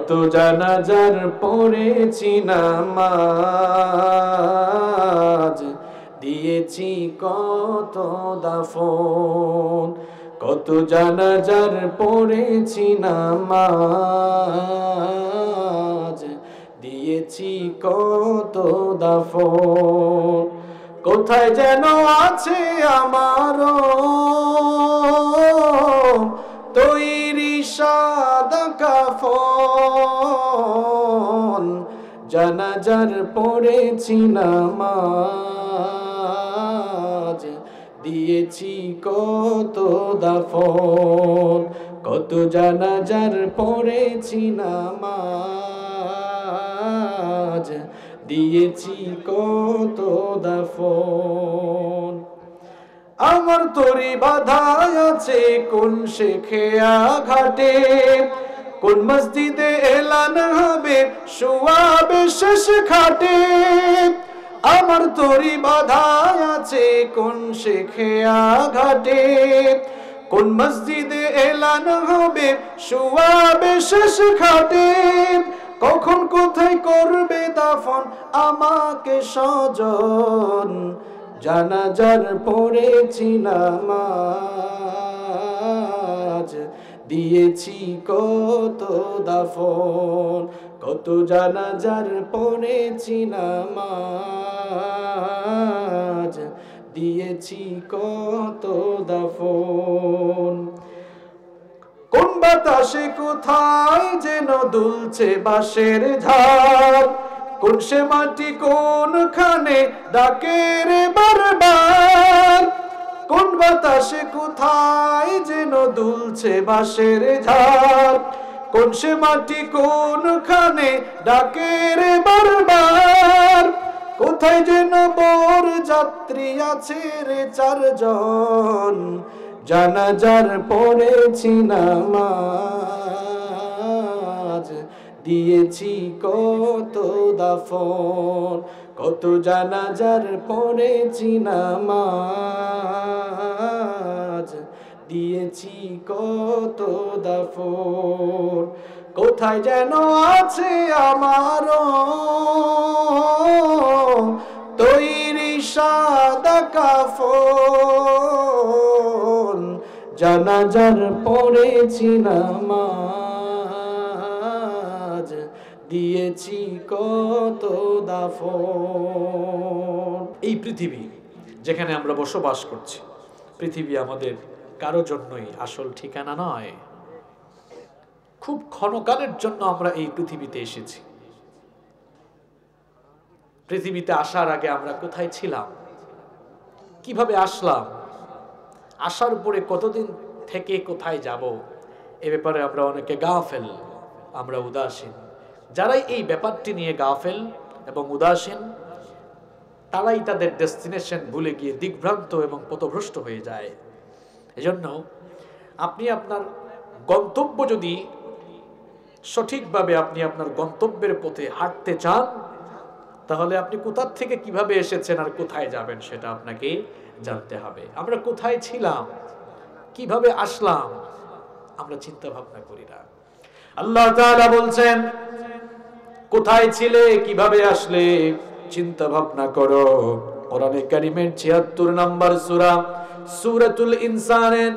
কত জানাজার পড়েছি নামাজ, দিয়েছি কত দাফন। কত জানাজার পড়েছি নামাজ, দিয়েছি কত দাফন। কোথায় যেন আছে আমারও তৈরি সাদা কাফন, জানাজার পড়েছি নামাজ, দিয়েছি কত দাফন। কত জানাজার পড়েছি নামাজ, দিয়েছি কত দাফন। আমার তরি বাধা আছে কোন শেখেয়া ঘাটে, কোন মসজিদে এলান হবে শোয়াবে শেষ খাটে। আমার তরি বাধা আছে কোন শেখেয়া ঘাটে, কোন মসজিদে এলান হবে শোয়াবে শেষ খাটে। কখন কোথায় করবে দাফন আমাকে স্বজন, জানাজার পড়েছি নামাজ, দিয়েছি কত দাফন। কত জানাজার পড়েছি নামাজ, দিয়েছি কত দাফন। কোন বাতাসে কোথায় যেন দুলছে বাঁশের ঝাড়, কোন সে মাটি কোনখানে ডাকে রে বারবার। কোন বাতাসে কোথায় যেন দুলছে বাঁশের ঝাড়, কোন সে মাটি কোনখানে ডাকে রে বারবার। কোথায় যেন বর যাত্রী আছে রে চারজন, জানাজার পড়েছি নামাজ, দিয়েছি কত দাফন। কত জানাজার পড়েছি নামাজ, দিয়েছি কত দাফন। কোথায় যেন আছে আমারও তৈরি সাদা কাফন, জানাজার পড়েছি নামাজ, দিয়েছি কত দাফন। এই পৃথিবী যেখানে আমরা বসবাস করছি, পৃথিবী আমাদের কারো জন্যই আসল ঠিকানা নয়। খুব ক্ষণকালের জন্য আমরা এই পৃথিবীতে এসেছি। পৃথিবীতে আসার আগে আমরা কোথায় ছিলাম, কিভাবে আসলাম, আসার পরে কতদিন থেকে কোথায় যাব, এ ব্যাপারে আমরা অনেকে গাফেল, আমরা উদাসীন। যারাই এই ব্যাপারটি নিয়ে গাফেল এবং উদাসীন, তারাই তাদের ডেস্টিনেশন ভুলে গিয়ে দিগ্ভ্রান্ত এবং পথভ্রষ্ট হয়ে যায়। এজন্য আপনি আপনার গন্তব্য যদি সঠিকভাবে আপনি আপনার গন্তব্যের পথে হাঁটতে চান, তাহলে আপনি কোথা থেকে কিভাবে এসেছেন আর কোথায় যাবেন সেটা আপনাকে জানতে হবে। আমরা কোথায় ছিলাম, কিভাবে আসলাম, আমরা চিন্তা ভাবনা করি না। আল্লাহ তাআলা বলছেন, কোথায় ছিলে, কিভাবে আসলে, চিন্তা ভাবনা করো। কোরআনে কারীমের ৭৬ নম্বর সূরা সূরাতুল ইনসানের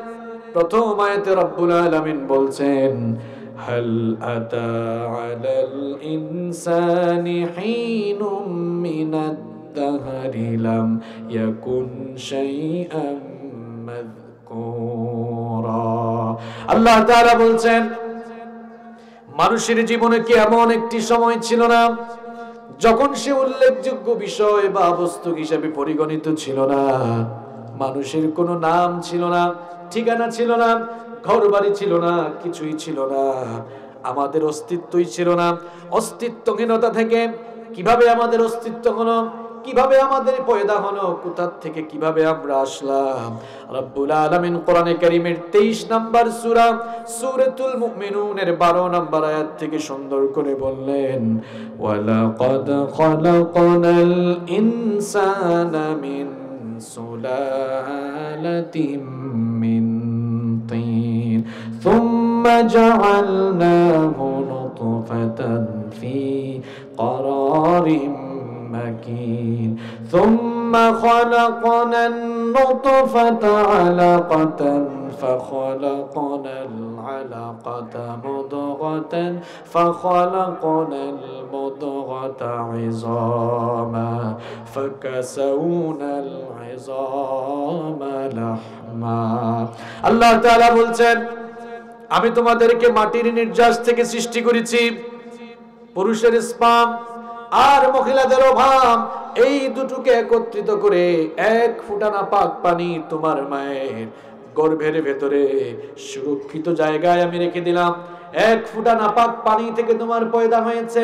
প্রথম আয়াতে রব্বুল আলামিন বলছেন, হাল আতা আলাল ইনসানি হিনুম মিনাদ দাহরি লাম ইয়াকুন শাইআম মাযকুরা। আল্লাহ তাআলা বলছেন, মানুষের জীবনে কি এমন একটি সময় ছিল না যখন সে উল্লেখযোগ্য বিষয় বা বস্তু হিসেবে পরিগণিত ছিল না? মানুষের কোনো নাম ছিল না, ঠিকানা ছিল না, ঘর বাড়ি ছিল না, কিছুই ছিল না, আমাদের অস্তিত্বই ছিল না। অস্তিত্বহীনতা থেকে কিভাবে আমাদের অস্তিত্ব হলো, কিভাবে আমাদের পয়দা হলো, কোথা থেকে কিভাবে আমরা আসলাম? রব্বুল আলামিন কোরআনে কারীমের 23 নম্বর সূরা সূরাতুল মুমিনুনের 12 নম্বর আয়াত থেকে সুন্দর করে বললেন, ওয়ালাকাদ খালাকনাল ইনসানা মিন সুলালাতিম মিন তিন সুম্মা জাআলনাহু نطفة في قرار مكين ثم خلقنا النطفة علقة فخلقنا العلقة مضغة فخلقنا المضغة عظاما فكسونا العظام لحما আল্লাহ তাআলা বলছেন আমি তোমাদেরকে মাটির নির্যাস থেকে সৃষ্টি করেছি পুরুষের স্পাম আর মহিলাদের ওভাম এই দুটোকে একত্রিত করে এক ফোঁটা নাপাক পানি তোমার মায়ের গর্ভের ভেতরে সুরক্ষিত জায়গায় আমি রেখে দিলাম এক ফোঁটা নাপাক পানি থেকে তোমার পয়দা হয়েছে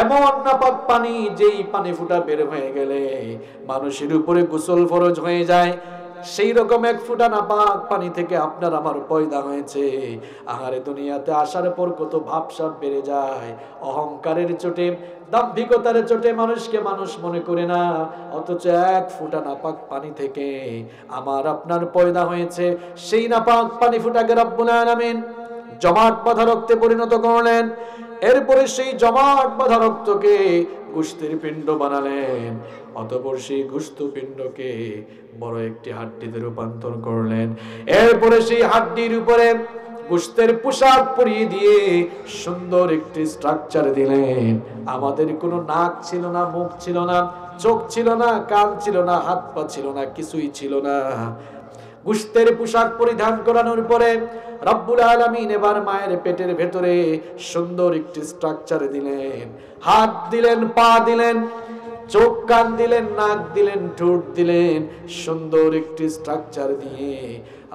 এমন নাপাক পানি যেই পানি ফোঁটা বের হয়ে গেলে মানুষের উপরে গোসল ফরজ হয়ে যায় সেই রকম এক ফোঁটা নাপাক পানি থেকে আপনার আমার পয়দা হয়েছে আহারে দুনিয়াতে আসার পর কত ভাবসাব বেড়ে যায় অহংকারের চোটে দাম্ভিকতার চোটে মানুষকে মানুষ মনে করে না অথচ এক ফোঁটা নাপাক পানি থেকে আমার আপনার পয়দা হয়েছে সেই নাপাক পানি ফোঁটাকে রব্বুল আলামিন জমাট বাঁধা রক্তে পরিণত করলেন এরপরে সেই জমাট বাঁধা রক্তকে গোশতের পিণ্ড বানালেন অতঃপর সেই গোশত পিণ্ডকে বড় একটি হাড্ডিতে রূপান্তর করলেন এরপরে সেই হাড্ডির উপরে গোশতের পোশাক পরিয়ে দিয়ে সুন্দর একটি স্ট্রাকচার দিলেন আমাদের কোনো নাক ছিল না মুখ ছিল না চোখ ছিল না কান ছিল না হাত পা ছিল না কিছুই ছিল না গোশতের পোশাক পরিধান করানোর পরে রব্বুল আলামিন এবার মায়ের পেটের ভেতরে সুন্দর একটি স্ট্রাকচার দিলেন হাত দিলেন পা দিলেন চোখ কান দিলেন নাক দিলেন ঠোঁট দিলেন সুন্দর একটি স্ট্রাকচার দিয়ে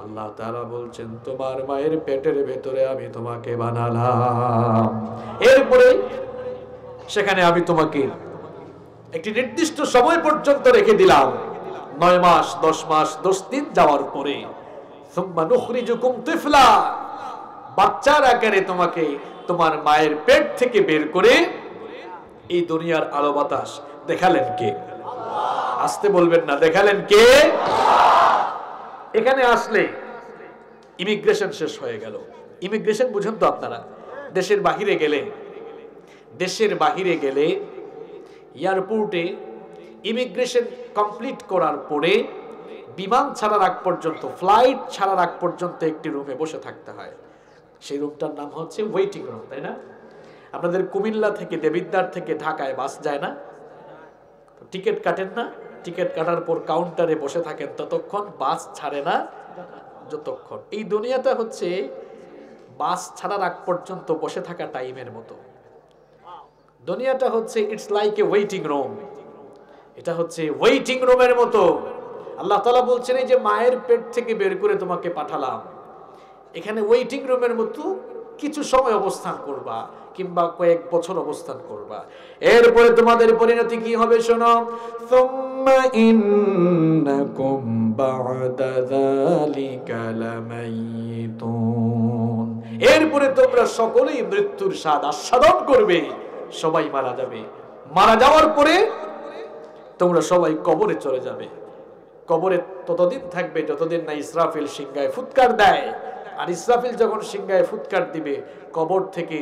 আল্লাহ তাআলা বলছেন তোমার মায়ের পেটের ভেতরে আমি তোমাকে বানালাম এরপরে সেখানে আমি তোমাকে একটি নির্দিষ্ট সময় পর্যন্ত রেখে দিলাম 9 মাস 10 মাস 10 দিন যাওয়ার পরে সুম্মা নুখরিজুকুম তিফলা বাচ্চার আকারে তোমাকে তোমার মায়ের পেট থেকে বের করে এই দুনিয়ার আলো বাতাস দেখালেন কে আল্লাহ আসতে বলবেন না দেখালেন কে আল্লাহ এখানে আসলে ইমিগ্রেশন শেষ হয়ে গেল ইমিগ্রেশন বুঝেন তো আপনারা দেশের বাহিরে গেলে এয়ারপোর্টে ইমিগ্রেশন কমপ্লিট করার পরে বিমান ছাড়ার আগ পর্যন্ত ফ্লাইট ছাড়ার আগ পর্যন্ত একটি রুমে বসে থাকতে হয় সেই রুমটার নাম হচ্ছে ওয়েটিং রুম তাই না আপনাদের কুমিল্লা থেকে দেবিদ্বার থেকে ঢাকায় বাস যায় না টিকিট কাটেন না টিকিট কাটার পর কাউন্টারে বসে থাকেন ততক্ষণ বাস ছাড়ে না যতক্ষণ এই দুনিয়াটা হচ্ছে বাস ছাড়ার আগ পর্যন্ত বসে থাকা টাইমের মতো দুনিয়াটা হচ্ছে it's like a waiting room এটা হচ্ছে ওয়েটিং রুমের মতো আল্লাহ তাআলা বলছেন এই যে মায়ের পেট থেকে বের করে তোমাকে পাঠালাম এখানে ওয়েটিং রুমের মতো কিছু সময় অবস্থান করবা কিংবা কয়েক বছর অবস্থান করবা এরপরে তোমাদের পরিণতি কি হবে শোনো সুম্মা ইন্নাকুম বা'দা যালিকা লামাইতুন এরপরে তোমরা সকলেই মৃত্যুর স্বাদ আস্বাদন করবে সবাই মারা যাবে মারা যাওয়ার পরে তোমরা সবাই কবরে চলে যাবে কবরে ততদিন থাকবে যতদিন না ইসরাফিল সিংহায় ফুৎকার দেয় আর ইসরাফিল যখন সিংহায় ফুৎকার দিবে কবর থেকে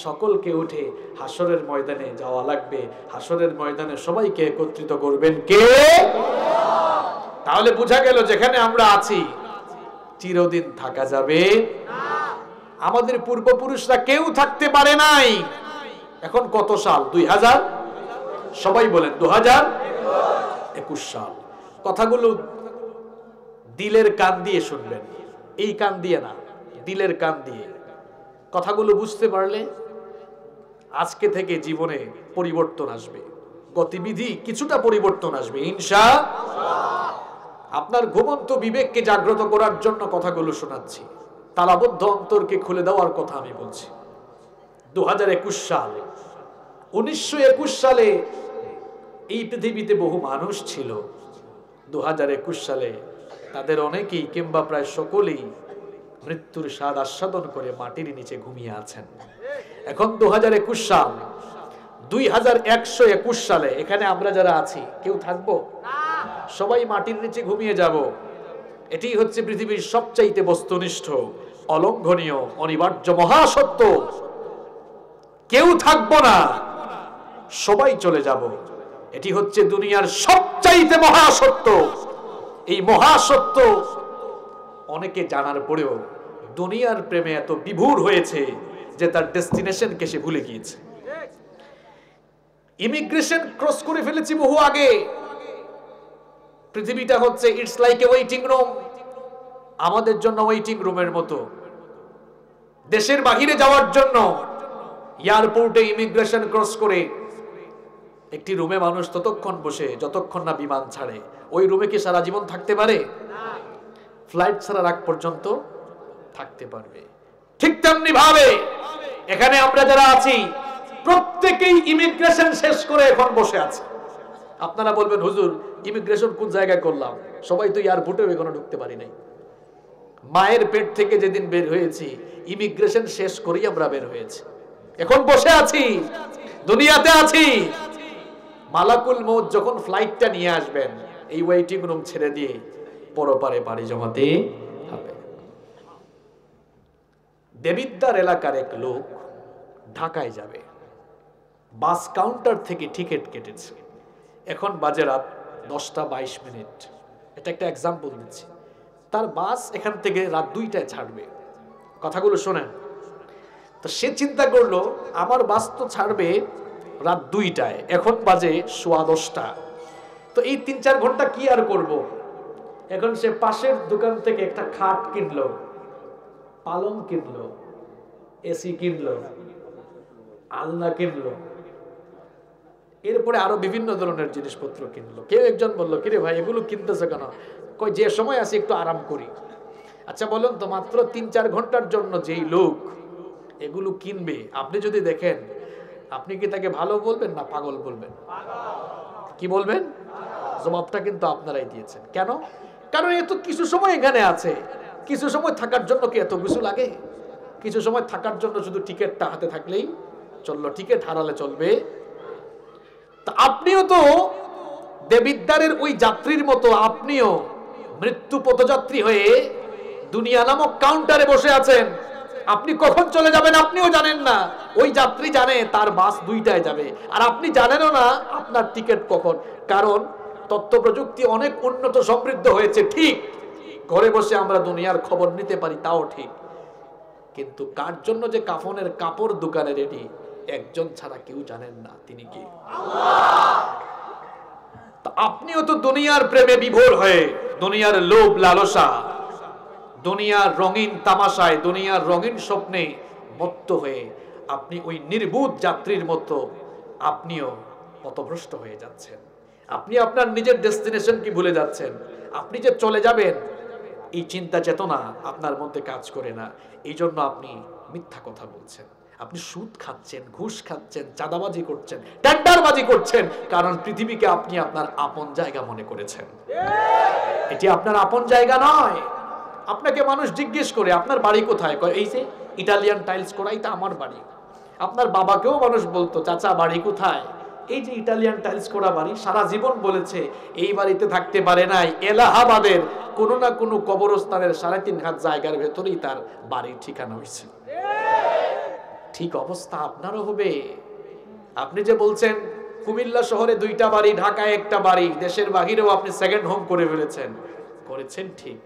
সকলকে উঠে হাসরের ময়দানে যাওয়া লাগবে হাসরের ময়দানে সবাইকে একত্রিত করবেন কে আল্লাহ তাহলে বোঝা গেল যেখানে আমরা আছি চিরদিন থাকা যাবে না আমাদের পূর্বপুরুষরা কেউ থাকতে পারে নাই এখন কত সাল 2000 সবাই বলেন 2021 সাল কথাগুলো দিলের কান দিয়ে শুনবেন এই কান দিয়ে না দিলের কান দিয়ে কথাগুলো বুঝতে পারলে আজকে থেকে জীবনে পরিবর্তন আসবে গতিবিধি কিছুটা পরিবর্তন আসবে ইনশাআল্লাহ আপনার ঘুমন্ত বিবেককে জাগ্রত করার জন্য কথাগুলো শোনাচ্ছি তালাবদ্ধ অন্তরকে খুলে দেওয়ার কথা আমি বলছি 2021 সাল 1921 সালে এই পৃথিবীতে বহু মানুষ ছিল 2021 সালে তাদের অনেকেই কিংবা প্রায় সকলেই মৃত্যুর স্বাদ আস্বাদন করে মাটির নিচে ঘুমিয়ে আছেন এখন 2021 সাল 2121 সালে এখানে আমরা যারা আছি কেউ থাকবো না সবাই মাটির নিচে ঘুমিয়ে যাব এটি হচ্ছে পৃথিবীর সবচাইতে বস্তুনিষ্ঠ অলঙ্ঘনীয় অনিবার্য মহাসত্য কেউ থাকবো না, সবাই চলে যাব। এটি হচ্ছে দুনিয়ার সবচাইতে মহাসত্য। এই মহাসত্য অনেকে জানার পরেও দুনিয়ার প্রেমে এত বিভোর হয়েছে যে তার ডেস্টিনেশনকে সে ভুলে গিয়েছে। ইমিগ্রেশন ক্রস করে ফেলেছি বহু আগে। পৃথিবীটা হচ্ছে it's like a waiting room, আমাদের জন্য ওয়েটিং রুমের মতো। দেশের বাহিরে যাওয়ার জন্য এয়ারপোর্টে ইমিগ্রেশন ক্রস করে একটি রুমে মানুষ ততক্ষণ বসে যতক্ষণ না বিমান ছাড়ে। ওই রুমে কি সারা জীবন থাকতে পারে? ফ্লাইট ছাড়ার আগ পর্যন্ত থাকতে পারবে। ঠিক তেমনি ভাবে এখানে আমরা যারা আছি প্রত্যেকেই ইমিগ্রেশন শেষ করে এখন বসে আছে। আপনারা বলবেন, হুজুর ইমিগ্রেশন কোন জায়গায় করলাম? সবাই তো এয়ারপোর্টেও এখনো ঢুকতে পারি নাই। মায়ের পেট থেকে যেদিন বের হয়েছি ইমিগ্রেশন শেষ করেই আমরা বের হয়েছি। এখন বসে আছি, দুনিয়াতে আছি। মালাকুল মউত যখন ফ্লাইটটা নিয়ে আসবেন এই ওয়েটিং রুম ছেড়ে দিয়ে পরপারে পাড়ি জমাতে হবে। দেবিদ্বার এলাকার এক লোক ঢাকায় যাবে, বাস কাউন্টার থেকে টিকিট কেটেছে। এখন বাজে রাত 10:22। এটা একটা এক্সাম্পল দিচ্ছি। তার বাস এখান থেকে রাত 2টায় ছাড়বে। কথাগুলো শোনেন। তো সে চিন্তা করলো আমার বাস তো ছাড়বে রাত 2টায়, এখন বাজে 10:15। তো এই 3-4 ঘন্টা কি আর করব। এখন সে পাশের দোকান থেকে একটা খাট কিনলো, পালং কিনলো, এসি কিনলো, আলনা কিনলো, এরপরে আরো বিভিন্ন ধরনের জিনিসপত্র কিনলো। কেউ একজন বললো, কিরে ভাই এগুলো কিনতেছে কেন? কই যে সময় আছে একটু আরাম করি। আচ্ছা বলুন তো, মাত্র 3-4 ঘন্টার জন্য যেই লোক এগুলো কিনবে, আপনি যদি দেখেন, আপনি কি তাকে ভালো বলবেন না পাগল বলবেন? কি বলবেন? জবাবটা কিন্তু আপনারাই দিয়েছেন। কেন? কারণ এত কিছু সময় এখানে আছে। কিছু সময় থাকার জন্য কি এত কিছু লাগে? কিছু সময় থাকার জন্য শুধু টিকিটটা হাতে থাকলেই চললো, টিকিট হারালে চলবে? তা আপনিও তো দেবিদ্বারের ওই যাত্রীর মতো, আপনিও মৃত্যু পথযাত্রী হয়ে দুনিয়া নামক কাউন্টারে বসে আছেন। আপনি কখন চলে যাবেন আপনিও জানেন না। ওই যাত্রী জানে তার বাস 2টায় যাবে, আর আপনি জানেনও না আপনার টিকিট কখন। কারণ তথ্য প্রযুক্তি অনেক উন্নত সমৃদ্ধ হয়েছে, ঠিক। ঘরে বসে আমরা দুনিয়ার খবর নিতে পারি, তাও ঠিক। কিন্তু কার জন্য যে কাফনের কাপড় দোকানে রেডি, একজন ছাড়া কেউ জানেন না তিনি কে। আপনিও তো দুনিয়ার প্রেমে বিভোর হয়ে, দুনিয়ার লোভ লালসা, দুনিয়ার রঙিন তামাশায়, দুনিয়ার রঙিন স্বপ্নে মত্ত হয়ে আপনি ওই নির্বুধ যাত্রীর মতো আপনিও পথভ্রষ্ট হয়ে যাচ্ছেন। আপনি আপনার নিজের ডেস্টিনেশন কি ভুলে যাচ্ছেন। আপনি যে চলে যাবেন এই চিন্তা চেতনা আপনার মধ্যে কাজ করে না। এই জন্য আপনি মিথ্যা কথা বলছেন, আপনি সুদ খাচ্ছেন, ঘুষ খাচ্ছেন, চাঁদাবাজি করছেন, টেন্ডারবাজি করছেন। কারণ পৃথিবীকে আপনি আপনার আপন জায়গা মনে করেছেন। এটি আপনার আপন জায়গা নয়। আপনাকে মানুষ জিজ্ঞেস করে আপনার বাড়ি কোথায়, কয় এই যে ইটালিয়ান টাইলস করা, এটা আমার বাড়ি। আপনার বাবাকেও মানুষ বলতো, চাচা বাড়ি কোথায়? এই যে ইটালিয়ান টাইলস করা বাড়ি। সারা জীবন বলেছে এই বাড়িতে থাকতে পারে নাই। এলাহাবাদের কোনো না কোনো কবরস্থানের 3.5 হাত জায়গার ভেতরেই তার বাড়ির ঠিকানা হয়েছে। ঠিক অবস্থা আপনারও হবে। আপনি যে বলছেন কুমিল্লা শহরে 2টা বাড়ি, ঢাকায় 1টা বাড়ি, দেশের বাহিরেও আপনি সেকেন্ড হোম করে ফেলেছেন, করেছেন ঠিক,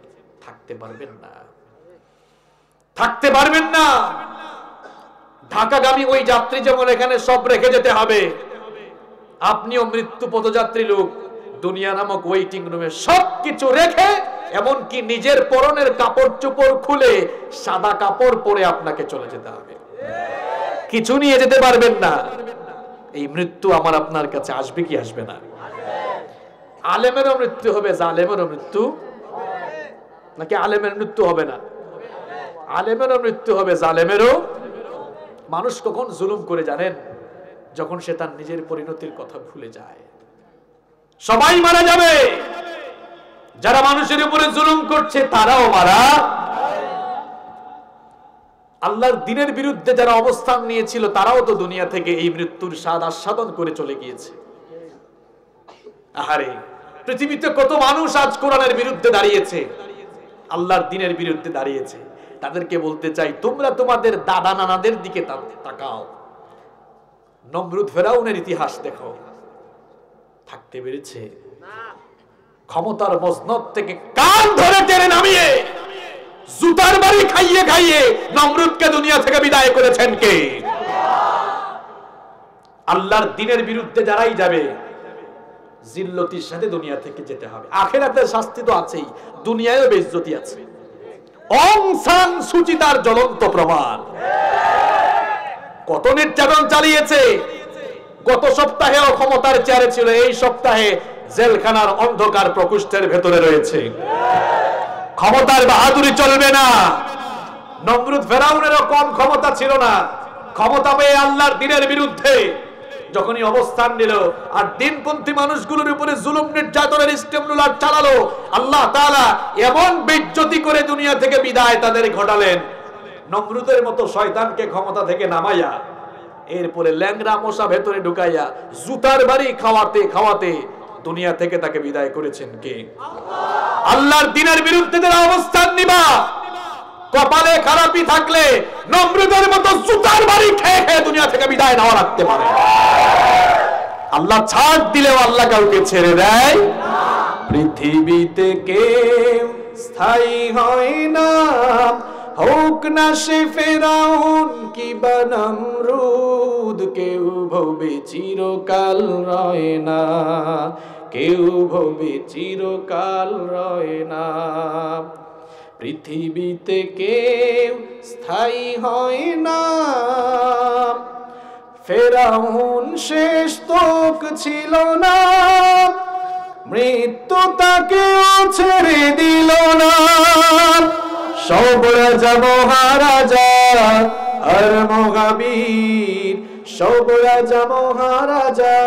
থাকতে পারবেন না, থাকতে পারবেন না। ঢাকাগামী ওই যাত্রী যেমন এখানে সব রেখে যেতে হবে, আপনিও মৃত্যু পথযাত্রী লোক দুনিয়া নামক ওয়েটিং রুমে সবকিছু রেখে, এমনকি নিজের পরনের কাপড় চোপড় খুলে সাদা কাপড় পরে আপনাকে চলে যেতে হবে। কিছু নিয়ে যেতে পারবেন না। এই মৃত্যু আমার আপনার কাছে আসবে কি আসবে না? আলেমেরও মৃত্যু হবে, জালেমেরও মৃত্যু, নাকি আলেমের মৃত্যু হবে না? আলেমেরও মৃত্যু হবে, জালেমেরও। মানুষ কখন জুলুম করে জানেন? যখন সে তার নিজের পরিণতির কথা ভুলে যায়। সবাই মারা যাবে, যারা মানুষের উপরে জুলুম করছে তারাও মারা। আল্লাহর দ্বীনের বিরুদ্ধে যারা অবস্থান নিয়েছিল তারাও তো দুনিয়া থেকে এই মৃত্যুর স্বাদ আস্বাদন করে চলে গিয়েছে। আহারে, পৃথিবীতে কত মানুষ আজ কোরআনের বিরুদ্ধে দাঁড়িয়েছে, আল্লাহর দ্বীনের বিরুদ্ধে দাঁড়িয়েছে। তাদেরকে বলতে চাই, তোমরা তোমাদের দাদা নানাদের দিকে তাকাও, নমরুদ ফেরাউনের ইতিহাস দেখো, থাকতে পেরেছে? ক্ষমতার মসনদ থেকে কান ধরে টেনে নামিয়ে জুতার বাড়ি খাইয়ে খাইয়ে নমরুদকে দুনিয়া থেকে বিদায় করেছেন কে? আল্লাহর দ্বীনের বিরুদ্ধে যারাই যাবে জিল্লতির সাথে দুনিয়া থেকে যেতে হবে। আখিরাতের শাস্তি তো আছেই, দুনিয়ায়ও বেইজ্জতি আছে। অং সান সূচি তার জ্বলন্ত প্রমাণ। কত নির্যাতন চালিয়েছে। গত সপ্তাহেও ক্ষমতার চেয়ারে ছিল, এই সপ্তাহে জেলখানার অন্ধকার প্রকোষ্ঠের ভেতরে রয়েছে। ক্ষমতার বাহাদুরি চলবে না। নমরুদ ফেরাউনেরও কম ক্ষমতা ছিল না। ক্ষমতা পেয়ে আল্লাহর দ্বীনের বিরুদ্ধে যখনই অবস্থান নিল আর দিনপন্থী মানুষগুলোর উপরে জুলুম নির্যাতনের স্টেমরুলার চালালো, আল্লাহ তাআলা এমন বেইজ্জতি করে দুনিয়া থেকে বিদায় তাদের ঘটালেন। নমরুদের মতো শয়তানকে ক্ষমতা থেকে নামাইয়া এরপরে ল্যাংরা মশা ভেতরে ঢুকাইয়া জুতার বাড়ি খাওয়াতে খাওয়াতে দুনিয়া থেকে তাকে বিদায় করেছেন কে? আল্লাহর দ্বীনের বিরুদ্ধে যারা অবস্থান নিবা, কপালে খারাপই থাকলে নমরুদের মতো জুতার বাড়ি খেয়ে খেয়ে দুনিয়া থেকে বিদায় নেওয়া রাখতে পারে। আল্লাহ ছাড় দিলেও আল্লাহ কাউকে ছেড়ে দেয় না। পৃথিবীতে কেউ স্থায়ী হয় না, হোক না সে ফেরাউন কিবা নমরুদ। কেউ ভবে চিরকাল রয় না, কেউ ভবে চিরকাল রয় না। পৃথিবীতে কেউ স্থায়ী হয় না, ফেরাউন শেষ তোক ছিল না, মৃত্যু তাকেও ছেড়ে দিল না। সব রাজা মহারাজা আর মহাবীর, সব রাজা মহারাজা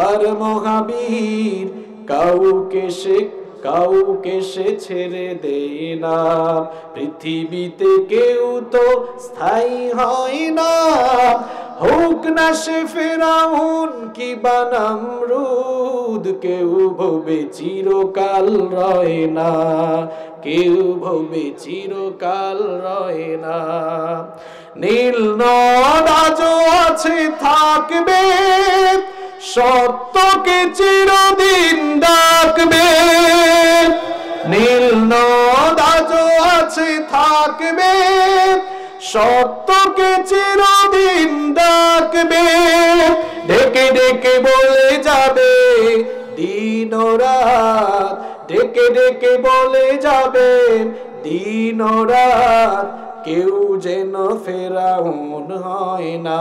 আর মহাবীর, কাউকে সে ছেড়ে দেয় না। পৃথিবীতে কেউ তো স্থায়ী হয় না, হোক না সে ফেরাউন কিবা নমরুদ। কেউ ভবে চিরকাল রয় না, কেউ ভবে চিরকাল রয় না। নীল নদ আজও আছে থাকবে, সত্যকে চিরদিন ডাকবে। নীল নদ আজও আছে থাকবে, সত্যকে চিরদিন ডাকবে। ডেকে ডেকে বলে যাবে দিন ও রাত, ডেকে ডেকে বলে যাবে দিন ও রাত। কেউ যেন ফেরাউন হয় না,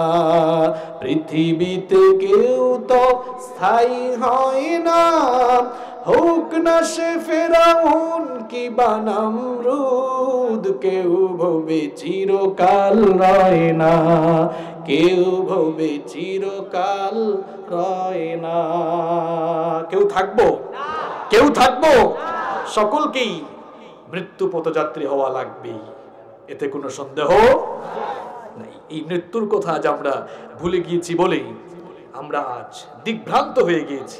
পৃথিবীতে কেউ তো স্থায়ী হয় না, হোক না সে ফেরাউন কিবা নমরুদ। কেউ ভবে চিরকাল রয় না, কেউ ভবে চিরকাল রয় না। কেউ থাকবো? কেউ থাকবো? সকলকেই মৃত্যু পথযাত্রী হওয়া লাগবে, এতে কোনো সন্দেহ নাই। এই মৃত্যুর কথা আজ আমরা ভুলে গিয়েছি বলেই আমরা আজ দিগ্ভ্রান্ত হয়ে গিয়েছি,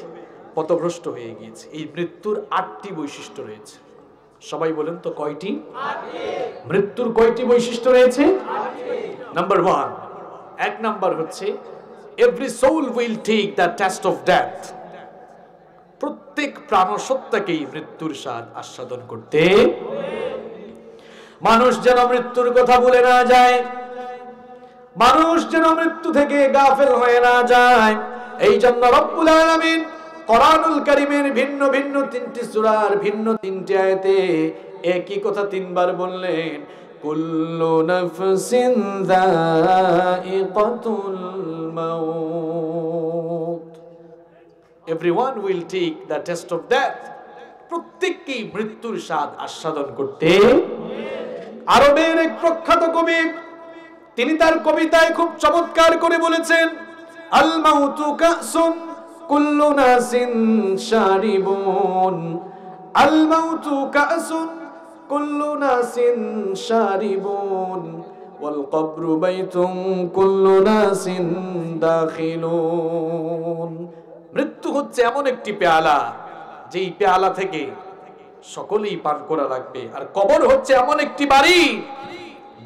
পথভ্রষ্ট হয়ে গিয়েছি। এই মৃত্যুর 8টি বৈশিষ্ট্য রয়েছে। সবাই বলেন তো কয়টি? মৃত্যুর কয়টি বৈশিষ্ট্য রয়েছে? নাম্বার 1, 1 নাম্বার হচ্ছে every soul will take the test of death. প্রত্যেক প্রাণসত্তাকেই মৃত্যুর স্বাদ আস্বাদন করতে। মানুষ যেন মৃত্যুর কথা ভুলে না যায়, মানুষ যেন মৃত্যু থেকে গাফেল হয়ে না যায়। এই জন্য রব্বুল আলামিন কোরআনুল কারীমের ভিন্ন ভিন্ন 3টি সূরার ভিন্ন 3টি আয়াতে একই কথা 3 বার বললেন, কুল্লু নাফসিন যায়িকাতুল মাউত। Everyone will take the test of death. প্রত্যেককেই মৃত্যুর স্বাদ আস্বাদন করতে। আরবের এক প্রখ্যাত কবি, তিনি তার কবিতায় খুব চমৎকার করে বলেছেন, আল মাউতু কাসুন কুল্লু নাসিন শারিবুন। আল মাউতু কাসুন কুল্লু নাসিন শারিবুন, ওয়াল কবরু বাইতুন কুল্লু নাসিন দাখিলুন। মৃত্যু হচ্ছে এমন একটি পেয়ালা, যেই পেয়ালা থেকে সকলেই পান করা লাগবে। আর কবর হচ্ছে এমন একটি বাড়ি,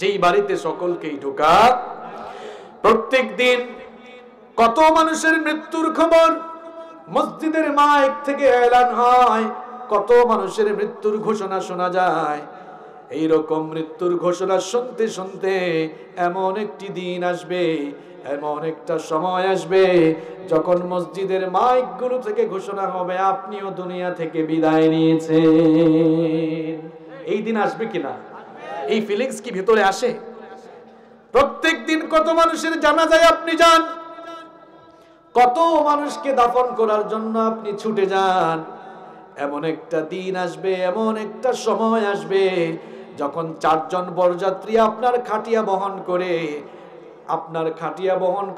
যেই বাড়িতে সকলকেই ঢোকা। প্রত্যেক দিন কত মানুষের মৃত্যুর খবর মসজিদের মাইক থেকে এলান হয়, কত মানুষের মৃত্যুর ঘোষণা শোনা যায়। এইরকম মৃত্যুর ঘোষণা শুনতে শুনতে এমন একটি দিন আসবে, এমন একটা সময় আসবে যখন মসজিদের মাইকগুলো থেকে ঘোষণা হবে আপনিও দুনিয়া থেকে বিদায় নিয়েছেন। এই দিন আসবে কিনা? এই ফিলিংস কি ভিতরে আসে? প্রত্যেক দিন কত মানুষের জানাজায় আপনি যান, কত মানুষকে দাফন করার জন্য আপনি ছুটে যান। এমন একটা দিন আসবে, এমন একটা সময় আসবে যখন 4 জন বরযাত্রী আপনার খাটিয়া বহন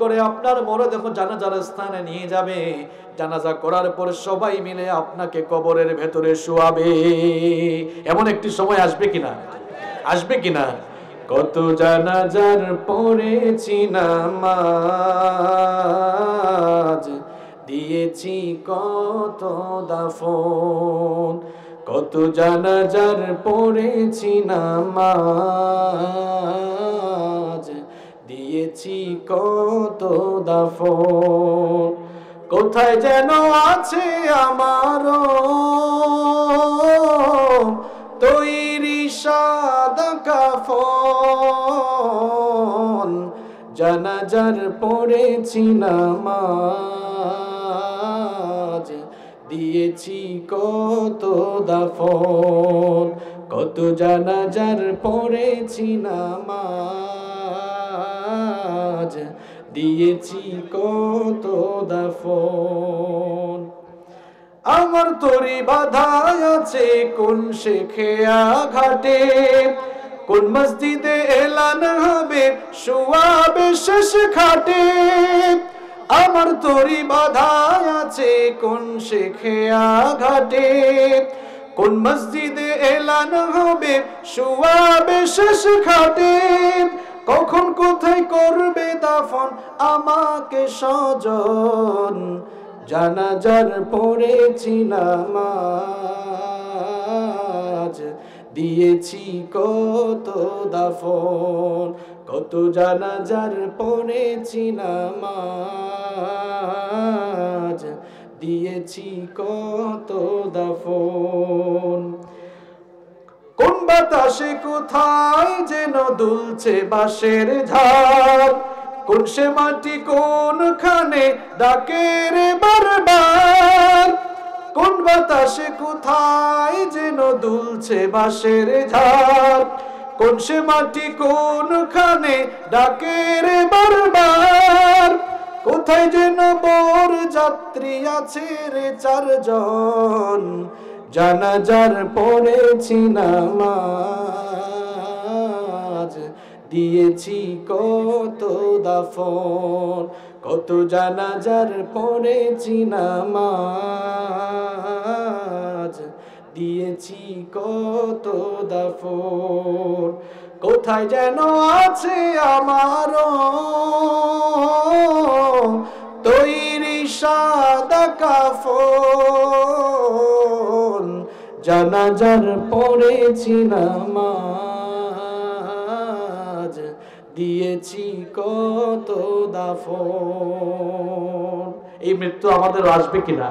করে আপনার মরদেহ জানাজার স্থানে নিয়ে যাবে। জানাজা করার পর সবাই মিলে আপনাকে কবরের ভেতরে শোয়াবে। এমন একটি সময় আসবে কিনা? আসবে কিনা? কত জানাজার পড়েছি নামাজ, দিয়েছি কত দাফন, কত জানাজার পড়েছি নামাজ, দিয়েছি কত দাফন। কোথায় যেন আছে আমারও তৈরি সাদা কাফন, জানাজার পড়েছি নামাজ, দিয়েছি কত দাফন, কত জানাজার পড়েছি নামাজ, দিয়েছি কত দাফন। আমার তরি বাধা আছে কোন শেখেয়া ঘাটে, কোন মসজিদে এলান হবে শোয়াবে শেষ খাটে। আমার তরি বাধা আছে কোন শেখেয়া ঘাটে, কোন মসজিদে এলান হবে শোয়াবে শেষ খাটে। কখন কোথায় করবে দাফন আমাকে স্বজন, জানাজার পড়েছি নামাজ, দিয়েছি কত দাফন, কত জানাজার পড়েছি নামাজ, দিয়েছি কত দাফন। কোন বাতাসে কোথায় যেন দুলছে বাঁশের ঝাড়, কোন সে মাটি কোনখানে ডাকে রে বারবার। কোন বাতাসে কোথায় যেন দুলছে বাঁশের ঝাড়, কোন সে মাটি কোনখানে ডাকে রে বারবার। কোথায় যেন বর যাত্রী আছে রে 4 জন, জানাজার পড়েছি নামাজ, দিয়েছি কত দাফন, কত জানাজার পড়েছি নামাজ, দিয়েছি কত দাফন। কোথায় যেন আছে আমারও তৈরি সাদা কাফন, জানাজার পড়েছি নামাজ, দিয়েছি কত দাফন। এই মৃত্যু আমাদের আসবে কিনা?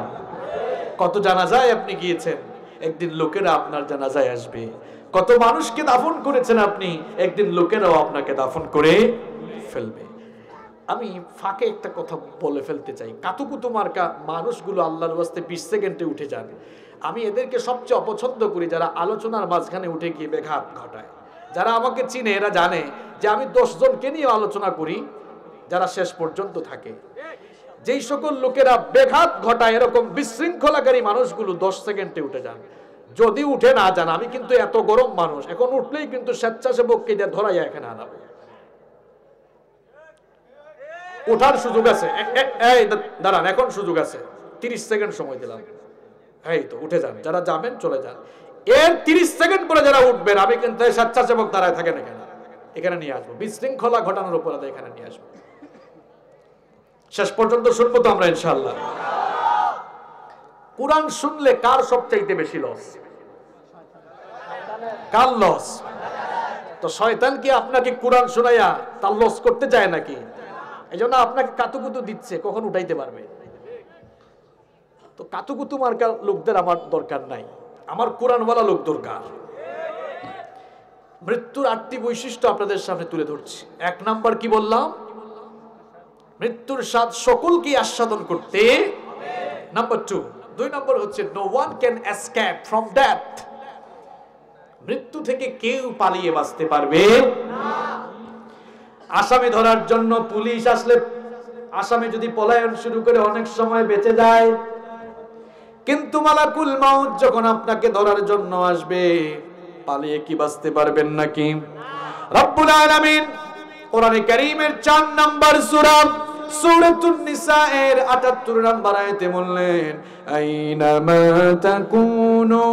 কত জানাজায় আপনি গিয়েছেন, একদিন লোকেরা আপনার জানাজায় আসবে। কত মানুষকে দাফন করেছেন আপনি, একদিন লোকেরাও আপনাকে দাফন করে ফেলবে। আমি ফাঁকে একটা কথা বলে ফেলতে চাই, কাতুকুতু মার্কা মানুষগুলো আল্লাহর ওয়াস্তে 20 সেকেন্ডে উঠে যান। আমি এদেরকে সবচেয়ে অপছন্দ করি যারা আলোচনার মাঝখানে উঠে গিয়ে ব্যাঘাত ঘটায়। যারা আমাকে চিনে এরা জানে যে আমি 10 জনকে নিয়ে আলোচনা করি যারা শেষ পর্যন্ত থাকে। যেই সকল লোকেরা ব্যাঘাত ঘটায়, এরকম বিশৃঙ্খলাকারী মানুষগুলো 10 সেকেন্ডে উঠে যান। যদি উঠে না যান, আমি কিন্তু এত গরম মানুষ, এখন উঠলেই কিন্তু স্বেচ্ছাসেবককে দিয়ে ধরাইয়া এখানে আনাবো। ওঠার সুযোগ আছে, এই দাঁড়ান, এখন সুযোগ আছে, 30 সেকেন্ড সময় দিলাম। এই তো উঠে যান, যারা যাবেন চলে যান। এর 30 সেকেন্ড পরে যারা উঠবেন আমি কিন্তু স্বেচ্ছাসেবক দাঁড়ায় থাকেন এখানে নিয়ে আসবো, বিশৃঙ্খলা ঘটানোর অপরাধে এখানে নিয়ে আসবো। শেষ পর্যন্ত শুনবো তো আমরা ইনশাআল্লাহ। কোরআন শুনলে কার সবচাইতে বেশি লস? কার লস? তো শয়তান কি আপনাকে কোরআন শোনাইয়া তার লস করতে চায় নাকি? এই জন্য আপনাকে কাতুকুতু দিচ্ছে, কখন উঠাইতে পারবে। তো কাতুকুতু মার্কা লোকদের আমার দরকার নাই, আমার কোরআনওয়ালা লোক দরকার। মৃত্যুর 8টি বৈশিষ্ট্য আপনাদের সামনে তুলে ধরছি। 1 নাম্বার কি বললাম? মৃত্যুর স্বাদ সকলকে আস্বাদন করতে। নাম্বার 2 নম্বর হচ্ছে no one can escape from death. মৃত্যু থেকে কেউ পালিয়ে বাঁচতে পারবে না। আসামি ধরার জন্য পুলিশ আসলে আসামি যদি পলায়ন শুরু করে অনেক সময় বেঁচে যায়, কিন্তু মালাকুল মাউত যখন আপনাকে ধরার জন্য আসবে, পালিয়ে কি বাঁচতে পারবেন নাকি? রব্বুল আলামিন কোরআনে কারীমের 4 নম্বর সূরা সূরাতুন নিসা এর 78 নম্বর আয়াতে বললেন, আইনামা তাকুনু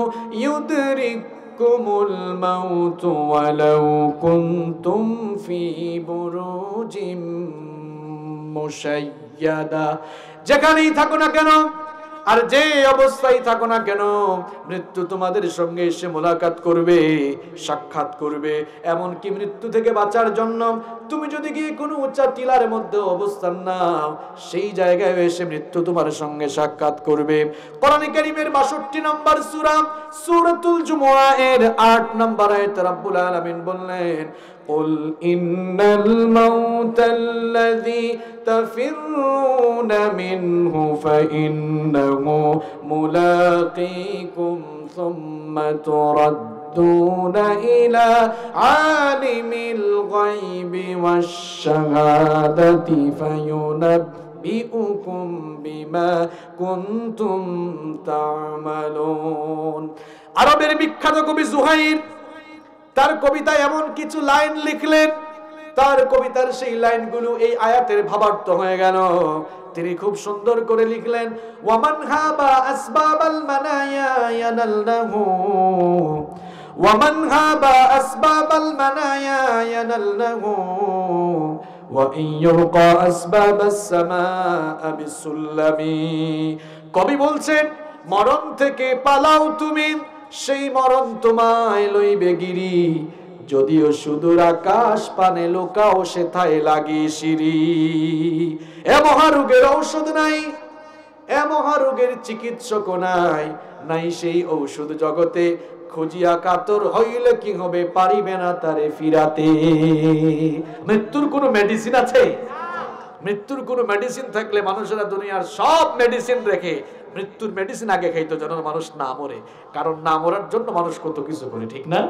ইউদরিকুমুল মাউত ওয়ালাউ কুনতুম ফি বুরুজিম মুশাইয়াদা। যেখানেই থাকো না কেন আর যে অবস্থায় থাকো না কেন, মৃত্যু তোমাদের সঙ্গে এসে মোলাকাত করবে, সাক্ষাৎ করবে। এমনকি মৃত্যু থেকে বাঁচার জন্য তুমি যদি গিয়ে কোনো উঁচা টিলার মধ্যে অবস্থান নাও, সেই জায়গায় এসে মৃত্যু তোমার সঙ্গে সাক্ষাৎ করবে। কোরআনে কারীমের 62 নম্বর সূরা সূরাতুল জুমুআ এর 8 নম্বর আয়াতে রব্বুল আলামিন বললেন, قل إن الموت الذي تفرون منه فإنه ملاقيكم ثم تردون إلى عالم الغيب والشهادة فينبئكم بما كنتم تعملون। আরবের বিখ্যাত কবি জুহাইর তার কবিতায় এমন কিছু লাইন লিখলেন, তার কবিতার সেই লাইনগুলো এই আয়াতের ভাবার্থ হয়ে গেল। তিনি খুব সুন্দর করে লিখলেন, ওয়ামান হাবা আসবাবাল মানায়া ইয়ানালনাহু, ওয়ামান হাবা আসবাবাল মানায়া ইয়ানালনাহু, ওয়া ইয়ুলকা আসবাবাস সামাআ বিসুল্লামি। কবি বলছেন, মরণ থেকে পালাও তুমি, সেই মরণ তোমায় লইবে গিরি। যদিও সুদূর আকাশ পানে লোকাও সেথায় লাগি সিঁড়ি। এ মহারোগের ঔষধ নাই, এ মহারোগের চিকিৎসক নাই, নাই সেই ঔষধ জগতে। খুঁজিয়া কাতর হইলে কি হবে, পারিবে না তারে ফিরাতে। মৃত্যুর কোনো মেডিসিন আছে? মৃত্যুর কোনো মেডিসিন থাকলে মানুষেরা দুনিয়ার সব মেডিসিন রেখে মৃত্যুর মেডিসিন আগে খাইতো, যেন মানুষ না মরে। কারণ না মরার জন্য মানুষ কত কিছু করে, ঠিক না?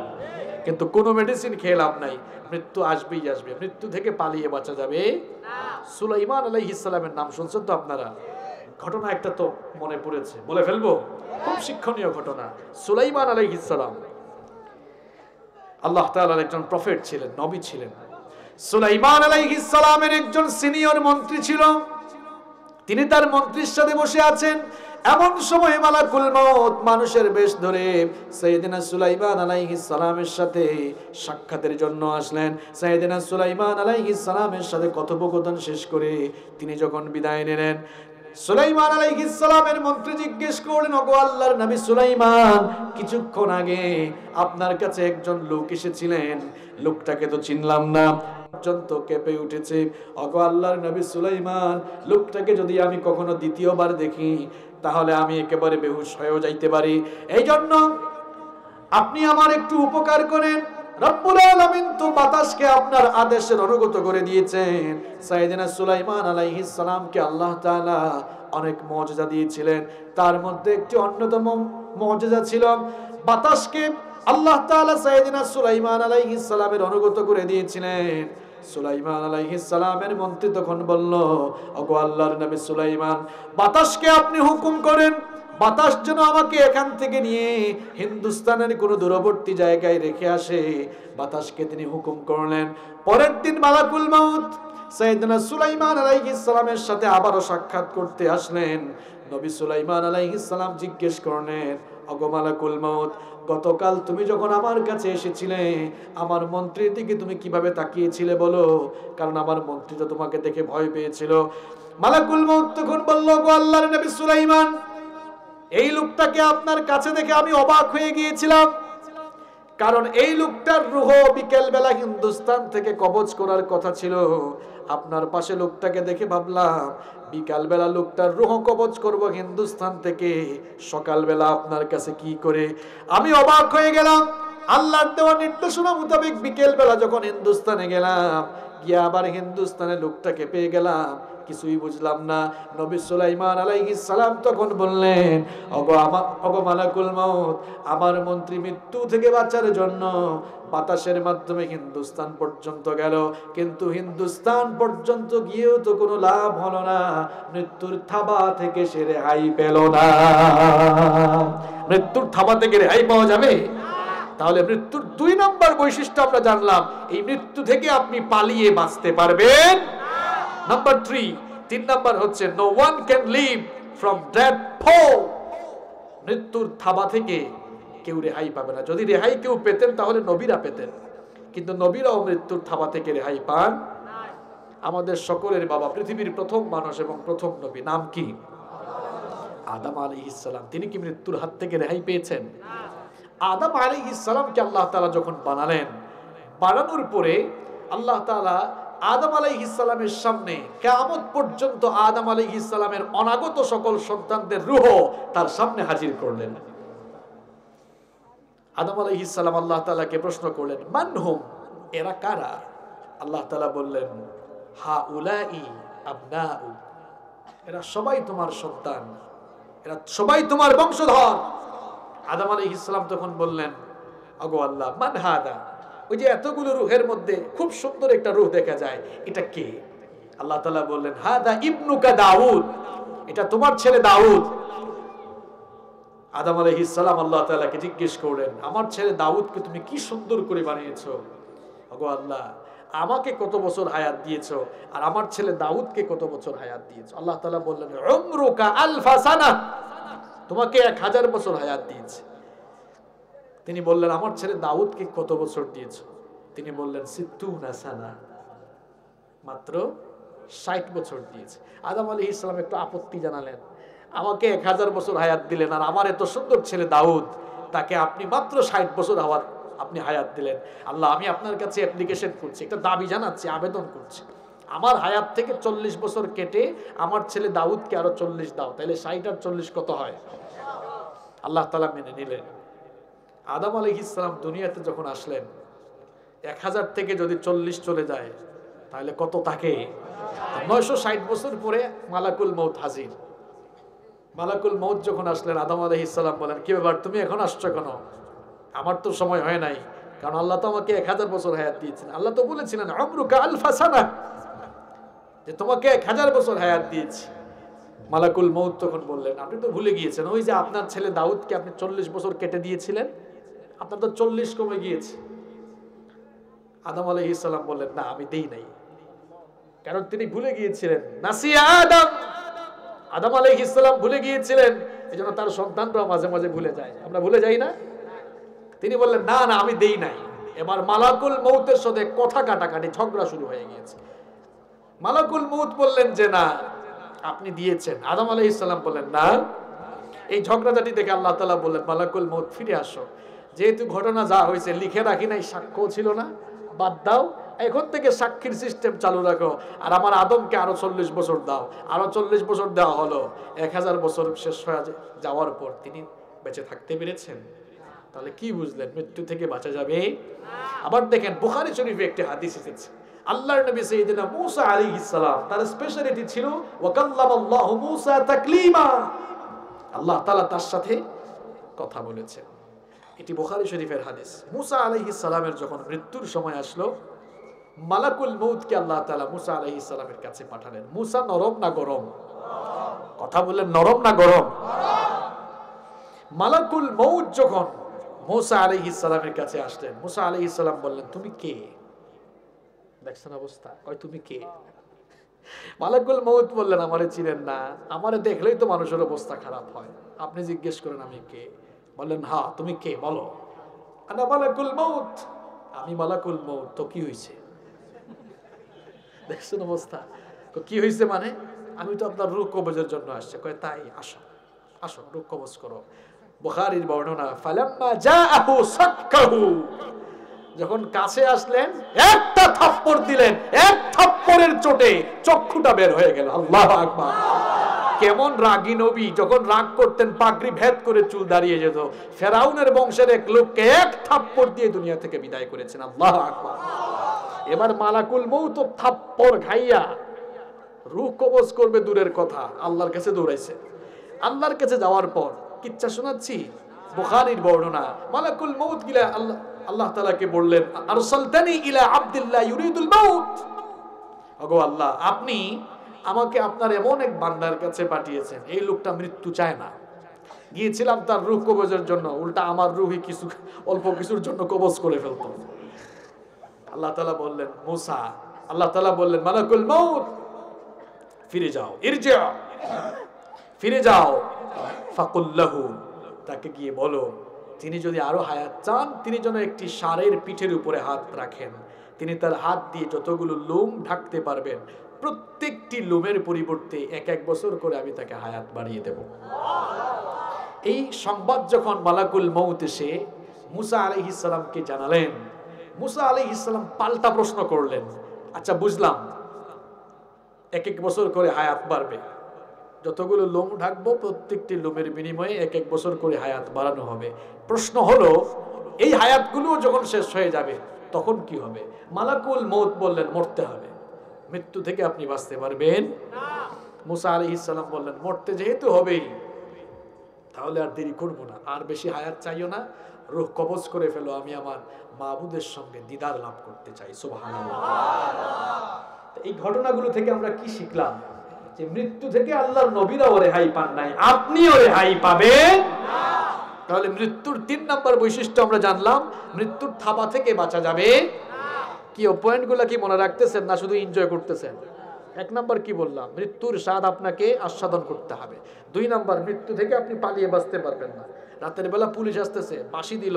কিন্তু কোনো মেডিসিন খেয়ে লাভ নাই, মৃত্যু আসবেই আসবে। মৃত্যু থেকে পালিয়ে বাঁচা যাবে না। সুলাইমান আলাইহিস সালামের নাম শুনছেন তো আপনারা? ঘটনা একটা তো মনে পড়েছে, বলে ফেলবো, খুব শিক্ষণীয় ঘটনা। সুলাইমান আলাইহিস সালাম আল্লাহ তাআলার একজন প্রফেট ছিলেন, নবী ছিলেন। সুলাইমান আলাইহিস সালামের একজন সিনিয়র মন্ত্রী ছিল, তিনি তার মন্ত্রীর সাথে বসে আছেন। এমন সময় মালাকুল মউত মানুষের বেশ ধরে সাইয়েদনা সুলাইমান আলাইহিস সালামের সাথে সাক্ষাতের জন্য আসলেন। সাইয়েদনা সুলাইমান আলাইহিস সালামের সাথে কথোপকথন শেষ করে তিনি যখন বিদায় নিলেন, সুলাইমান আলাইহিস সালামের মন্ত্রী জিজ্ঞেস করলেন, ওগো আল্লাহর নবী সুলাইমান, কিছুক্ষণ আগে আপনার কাছে একজন লোক এসেছিলেন, লোকটাকে তো চিনলাম না, পর্যন্ত কেঁপে উঠেছে। ওগো আল্লাহর নবী সুলাইমান, লোকটাকে যদি আমি কখনো দ্বিতীয়বার দেখি তাহলে আমি একেবারে বেহুশ হয়েও যাইতে পারি। এই জন্য আপনি আমার একটু উপকার করেন। রব্বুল আলামিন তো বাতাসকে আপনার আদেশের অনুগত করে দিয়েছেন। সাইয়েদনা সুলাইমান আলাইহিস সালামকে আল্লাহ তাআলা অনেক মুজিজা দিয়েছিলেন, তার মধ্যে একটি অন্যতম মুজিজা ছিল বাতাসকে আল্লাহ তাআলা সাইয়েদনা সুলাইমান আলাইহিস সালামের অনুগত করে দিয়েছিলেন। সুলাইমান আলাইহিস সালামের মন্ত্রী তখন বলল, ওগো আল্লাহর নবী সুলাইমান, বাতাসকে আপনি হুকুম করেন, বাতাস যেন আমাকে এখান থেকে নিয়ে হিন্দুস্তানের কোনো দূরবর্তী জায়গায় রেখে আসে। বাতাসকে তিনি হুকুম করলেন। পরের দিন মালাকুল মউত সাইয়েদনা সুলাইমান আলাইহিস সালামের সাথে আবারও সাক্ষাৎ করতে আসলেন। নবী সুলাইমান আলাইহিস সালাম জিজ্ঞেস করলেন, ওগো মালাকুল মউত, গতকাল তুমি যখন আমার কাছে এসেছিলে আমার মন্ত্রীর দিকে তুমি কিভাবে তাকিয়েছিলে বলো, কারণ আমার মন্ত্রী তো তোমাকে দেখে ভয় পেয়েছিল। মালাকুল মউত তখন বলল, ওগো আল্লাহর নবী সুলাইমান, এই লোকটাকে আপনার কাছে দেখে আমি অবাক হয়ে গিয়েছিলাম, কারণ এই লোকটার রূহ বিকেল বেলা হিন্দুস্তান থেকে কবজ করার কথা ছিল। আপনার পাশে লোকটাকে দেখে ভাবলাম বিকালবেলা লোকটার রূহ কবজ করব হিন্দুস্তান থেকে, সকালবেলা আপনার কাছে কি করে। আমি অবাক হয়ে গেলাম। আল্লাহর দেওয়া নির্দেশনা মোতাবেক বিকেলবেলা যখন হিন্দুস্তানে গেলাম, গিয়ে আবার হিন্দুস্তানে লোকটাকে পেয়ে গেলাম, কিছুই বুঝলাম না। নবী সুলাইমান আলাইহিস সালাম তখন বললেন, ওগো মালাকুল মউত, আমার মন্ত্রী মৃত্যু থেকে বাঁচার জন্য বাতাসের মাধ্যমে হিন্দুস্তান পর্যন্ত গেল, কিন্তু হিন্দুস্তান পর্যন্ত গিয়েও তো কোনো লাভ হলো না, মৃত্যুর থাবা থেকে সে রেহাই পেল না। মৃত্যুর থাবা থেকে রেহাই পাওয়া যাবে? তাহলে মৃত্যুর 2 নম্বর বৈশিষ্ট্য আমরা জানলাম, এই মৃত্যু থেকে আপনি পালিয়ে বাঁচতে পারবেন। নাম্বার 3 নাম্বার হচ্ছে no one can live from death pole. মৃত্যুর থাবা থেকে কেউ রেহাই পাবে না। যদি রেহাই কেউ পেতেন তাহলে নবীরা পেতেন, কিন্তু নবীরাও মৃত্যুর থাবা থেকে রেহাই পান। আমাদের সকলের বাবা পৃথিবীর প্রথম মানুষ এবং প্রথম নবী নাম কি? আদম আলাইহিস সালাম। তিনি কি মৃত্যুর হাত থেকে রেহাই পেয়েছেন? আদম আলাইহিস সালামকে আল্লাহ তাআলা যখন বানালেন, বানানোর পরে আল্লাহ তাআলা আদম আলাইহিস সালামের সামনে কিয়ামত পর্যন্ত আদম আলাইহিস সালামের অনাগত সকল সন্তানদের রূহ তার সামনে হাজির করলেন। আদম আলাইহিস সালাম আল্লাহ তাআলাকে প্রশ্ন করলেন, মানহুম, এরা কারা? আল্লাহ তাআলা বললেন, হাউলাই আবনাউ, এরা সবাই তোমার সন্তান, এরা সবাই তোমার বংশধর। আদম আলাইহিস সালাম তখন বললেন, ওগো আল্লাহ, মান হাদা? ওই যে এতগুলো রূহের মধ্যে খুব সুন্দর একটা রূহ দেখা যায়, এটা কে? আল্লাহ তাআলা বললেন, হাদা ইবনুকা দাউদ, এটা তোমার ছেলে দাউদ। আদম আলাইহিস সালাম আল্লাহ তাআলাকে জিজ্ঞেস করলেন, আমার ছেলে দাউদকে তুমি কি সুন্দর করে বানিয়েছো? ওগো আল্লাহ, আমাকে কত বছর হায়াত দিয়েছো, আর আমার ছেলে দাউদকে কত বছর হায়াত দিয়েছো? আল্লাহ তাআলা বললেন, উমরুকা আলফা সানা, তোমাকে 1000 বছর হায়াত দিয়েছে। তিনি বললেন, আমার ছেলে দাউদকে কত বছর দিয়েছো? তিনি বললেন, সিত্তুনা সানা, মাত্র 60 বছর দিয়েছে। আদম আলাইহিস সালাম একটু আপত্তি জানালেন, আমাকে 1000 বছর হায়াত দিলেন, আর আমার এত সুন্দর ছেলে দাউদ, তাকে আপনি মাত্র 60 বছর আপনি হায়াত দিলেন। আল্লাহ, আমি আপনার কাছে অ্যাপ্লিকেশন করছি, একটা দাবি জানাচ্ছি, আবেদন করছি, আমার হায়াত থেকে 40 বছর কেটে আমার ছেলে দাউদকে আরো 40 দাও, তাহলে 60 আর 40 কত হয়? আল্লাহ তাআলা মেনে নিলেন। আদম আলাইহিস সালাম দুনিয়াতে যখন আসলেন, 1000 থেকে যদি 40 চলে যায় তাহলে কত থাকে? 960 বছর পরে মালাকুল মউত হাজির। মালাকুল মউত যখন আসলেন, আদম আলাইহিস সালাম বলেন, কি ব্যাপার, তুমি এখন আসছো কেন? আমার তো সময় হয় নাই, কারণ আল্লাহ তো আমাকে 1000 বছর হায়াত দিয়েছেন। আল্লাহ তো বলেছিলেন, উমরুকা আলফা সানা, যে তোমাকে 1000 বছর হায়াত দিয়েছি। মালাকুল মউত তখন বললেন, আপনি তো ভুলে গিয়েছেন, ওই যে আপনার ছেলে দাউদকে আপনি 40 বছর কেটে দিয়েছিলেন, আপনার তো 40 কমে গিয়েছে। আদম আলাইহিস সালাম বললেন, না, আমি দেই নাই, কারণ তিনি ভুলে গিয়েছিলেন। নাসিয়া আদম, আদম আলাইহিস সালাম ভুলে গিয়েছিলেন, এজন্য তার সন্তানরাও মাঝে মাঝে ভুলে যায়, আমরা ভুলে যাই না? তিনি বললেন, না না, আমি দেই নাই। এবার মালাকুল মউতের সাথে কথা কাটাকাটি, ঝগড়া শুরু হয়ে গিয়েছে। মালাকুল মউত বললেন যে না, আপনি দিয়েছেন। আদম আলাইহিস সালাম বললেন না। এই ঝগড়াঝাটি দেখে আল্লাহ তাআলা বললেন, মালাকুল মউত, ফিরে আসো, যেহেতু ঘটনা যা হয়েছে লিখে রাখি নাই, সাক্ষ্য ছিল না, বাদ দাও, এখন থেকে সাক্ষীর সিস্টেম চালু রাখো, আর আমার আদমকে আরো 40 বছর দাও। আরো 40 বছর দেওয়া হলো। 1000 বছর শেষ হয়ে যাওয়ার পর তিনি বেঁচে থাকতে পেরেছেন। তাহলে কি বুঝলেন? মৃত্যু থেকে বাঁচা যাবে। আবার দেখেন, বুখারী শরীফে একটি হাদিস এসেছে, আল্লাহর নবী সাইয়েদনা মূসা আলাইহিস সালাম, তার স্পেশালিটি ছিল ওয়া কাল্লামাল্লাহু মূসা তাকলিমা, আল্লাহ তাআলা তার সাথে কথা বলেছেন। এটি বুখারী শরীফের হাদিস। মূসা আলাইহিস সালামের যখন মৃত্যুর সময় আসলো, মালাকুল মউতকে আল্লাহ তাআলা মূসা আলাইহিস সালামের কাছে পাঠালেন। মূসা নরম না গরম? কথা বললেন, নরম না গরম? মালাকুল মউত যখন মূসা আলাইহিস সালামের কাছে আসলেন, মূসা আলাইহিস সালাম বললেন, তুমি কে? দেখছেন অবস্থা, কয় তুমি কে? মালাকুল মউত বললেন, আমারে চিনেন না? আমারে দেখলেই তো মানুষের অবস্থা খারাপ হয়, আপনি জিজ্ঞেস করেন আমি কে? বললেন, হ্যাঁ, তুমি কে বলো? আনা মালাকুল মউত, আমি মালাকুল মউত। তো কি হয়েছে? দেখছেন অবস্থা? কি হয়েছে মানে? আমি তো আপনার রূহ কবজের জন্য আসছে। কয় তাই? আসো আসো, রূহ কবজ করো। বুখারীর বর্ণনা, ফালাম্মা জাআহু সাক্কাহু, যখন কাছে আসলেন একটা থাপ্পড় দিলেন, এক থাপ্পড়ে তরবারের চোটে চক্ষুটা বের হয়ে গেল। আল্লাহু আকবার। কেমন রাগী নবী, যখন রাগ করতেন পাগড়ি ভেদ করে চুল দাঁড়িয়ে যেত। ফেরাউনের বংশের এক লোককে এক থাপ্পড় দিয়ে দুনিয়া থেকে বিদায় করেছেন। আল্লাহু আকবার। এবার মালাকুল মউত থাপ্পড় খাইয়া রূহ কবজ করবে দূরের কথা, আল্লাহর কাছে দৌড়াইছে। আল্লাহর কাছে যাওয়ার পর কিচ্ছা শোনাচ্ছি, বুখারীর বর্ণনা, মালাকুল মউত গিলা আল্লাহ তাআলাকে বললেন, আরসালতানি ইলা আব্দুল্লাহ ইউরিদুল মাউত। ওগো আল্লাহ, আপনি আমাকে আপনার এমন এক বান্দার কাছে পাঠিয়েছেন, এই লোকটা মৃত্যু চায় না। গিয়েছিলাম তার রূহ কবজের জন্য, উল্টা আমার রূহই কিছু অল্প কিছুর জন্য কবজ করে ফেলতো। আল্লাহ তাআলা বললেন মুসা, আল্লাহ তাআলা বললেন মালাকুল মউত ফিরে যাও, ইরজিআ, ফিরে যাও। ফাকুল লাহু, তাকে গিয়ে বলো তিনি যদি আরো হায়াত চান, তিনি যেন একটি ষাঁড়ের পিঠের উপরে হাত রাখেন। তিনি তার হাত দিয়ে যতগুলো লোম ঢাকতে পারবেন, প্রত্যেকটি লোমের পরিবর্তে এক এক বছর করে আমি তাকে হায়াত বাড়িয়ে দেব। এই সংবাদ যখন মালাকুল মউত এসে মুসা আলাইহিস সালামকে জানালেন, মুসা আলাইহিস সালাম পাল্টা প্রশ্ন করলেন, আচ্ছা বুঝলাম এক এক বছর করে হায়াত বাড়বে, যতগুলো লোম ঢাকবো প্রত্যেকটি লোমের বিনিময়ে এক এক বছর করে হায়াত বাড়ানো হবে। প্রশ্ন হলো এই হায়াতগুলো যখন শেষ হয়ে যাবে তখন কি হবে? মালাকুল মউত বললেন মরতে হবে। মৃত্যু থেকে আপনি বাঁচতে পারবেন না। মুসা আলাইহিস সালাম বললেন মরতে যেহেতু হবেই, তাহলে আর দেরি করবো না, আর বেশি হায়াত চাইও না, রূহ কবজ করে ফেলো, আমি আমার মাবুদের সঙ্গে দিদার লাভ করতে চাই। সুবহানাল্লাহ। এই ঘটনাগুলো থেকে আমরা কি শিখলাম? যে মৃত্যু থেকে আল্লাহর নবীরাও রেহাই পান নাই, আপনিও রেহাই পাবেন না। তাহলে মৃত্যুর 3 নাম্বার বৈশিষ্ট্য আমরা জানলাম, মৃত্যুর থাবা থেকে বাঁচা যাবে না। কি পয়েন্টগুলো কি মনে রাখতেছেন না শুধু এনজয় করতেছেন? 1 নাম্বার কি বললাম? মৃত্যুর স্বাদ আপনাকে আস্বাদন করতে হবে। 2 নাম্বার, মৃত্যু থেকে আপনি পালিয়ে বাঁচতে পারবেন না। রাতের বেলা পুলিশ আসতেছে, বাঁশি দিল,